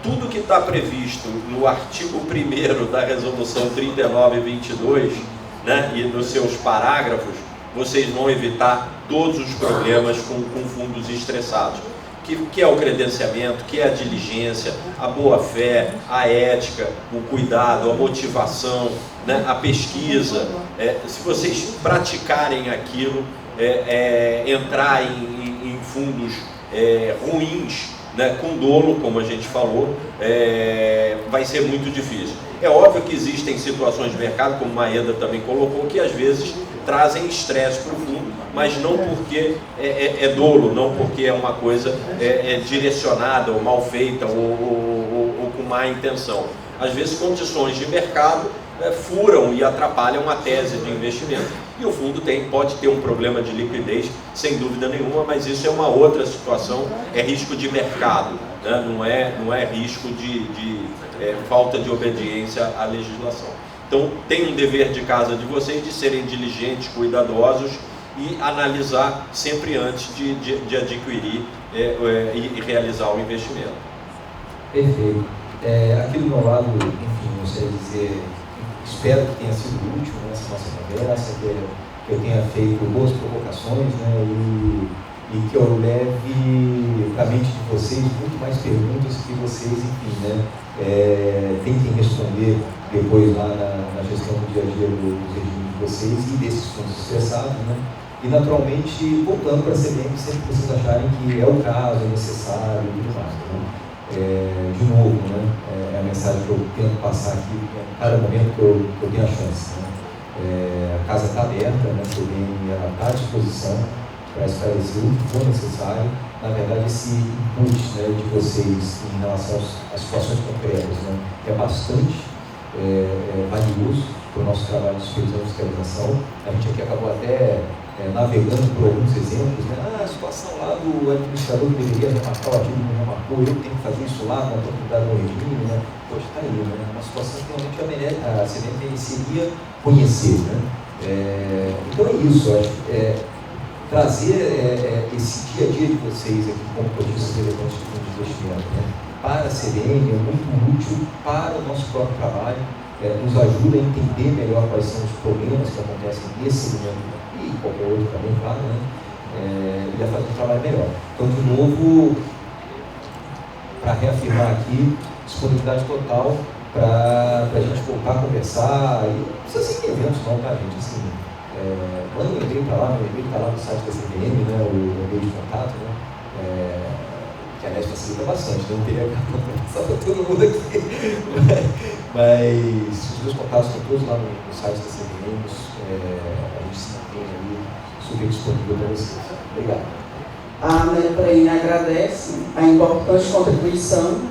tudo que está previsto no artigo 1º da resolução 3922, né, e nos seus parágrafos, vocês vão evitar todos os problemas com fundos estressados. Que é o credenciamento, que é a diligência, a boa-fé, a ética, o cuidado, a motivação, né, a pesquisa. Se vocês praticarem aquilo, entrar em fundos ruins, né, com dolo, como a gente falou, vai ser muito difícil. É óbvio que existem situações de mercado, como a Maeda também colocou, que às vezes trazem estresse para o fundo, mas não porque é dolo, não porque é uma coisa direcionada ou mal feita ou com má intenção. Às vezes condições de mercado furam e atrapalham a tese de investimento. E o fundo pode ter um problema de liquidez, sem dúvida nenhuma, mas isso é uma outra situação, é risco de mercado, né? Não é risco de falta de obediência à legislação. Então, tem um dever de casa de vocês de serem diligentes, cuidadosos e analisar sempre antes de adquirir e realizar o investimento. Perfeito. Aqui do meu lado, enfim, eu gostaria de dizer, espero que tenha sido útil nessa nossa conversa, que eu tenha feito boas provocações, né, e que eu leve para a mente de vocês muito mais perguntas que vocês, enfim, né, tentem responder depois lá na gestão do dia a dia dos regimes de vocês e desses fundos estressados, né? E naturalmente voltando para a CVM sempre que vocês acharem que é o caso, é necessário e tudo mais, né? De novo, né? É a mensagem que eu tento passar aqui a cada momento que eu tenho a chance, né? A casa está aberta, né? A CVM está à disposição para esclarecer o que for necessário. Na verdade, esse input, né, de vocês em relação às situações concretas, né, é bastante valioso para o nosso trabalho de supervisão e fiscalização. A gente aqui acabou até navegando por alguns exemplos, né? A situação lá do administrador que deveria remarcar o ativo não remarcou, eu tenho que fazer isso lá com a autoridade do regime, né? Poxa, está aí, né? Uma situação que realmente a CVM mereceria conhecer, né? Então é isso, trazer esse dia a dia de vocês aqui como cotistas relevantes de fundo de investimento, né, para a CVM é muito útil para o nosso próprio trabalho, nos ajuda a entender melhor quais são os problemas que acontecem nesse segmento e qualquer outro também, claro, né, e a fazer um trabalho melhor. Então, de novo, para reafirmar aqui, disponibilidade total para a gente voltar a conversar, e não precisa ser em eventos não, tá, gente? Assim, manda um e-mail para lá, meu e-mail está lá no site da CVM, né, o e-mail de contato, né, que aliás facilita bastante, não teria só para todo mundo aqui. Mas os meus contatos estão todos lá no site da CVM, a gente se mantém ali super disponível para vocês. Obrigado. A NEPREM agradece a importante contribuição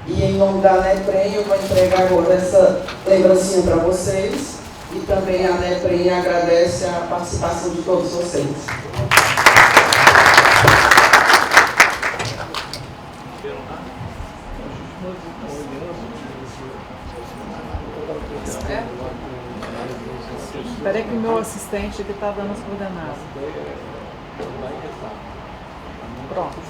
e em nome da NEPREM eu vou entregar agora essa lembrancinha para vocês e também a NEPREM agradece a participação de todos vocês. Espera que o meu assistente está dando as coordenadas. Pronto.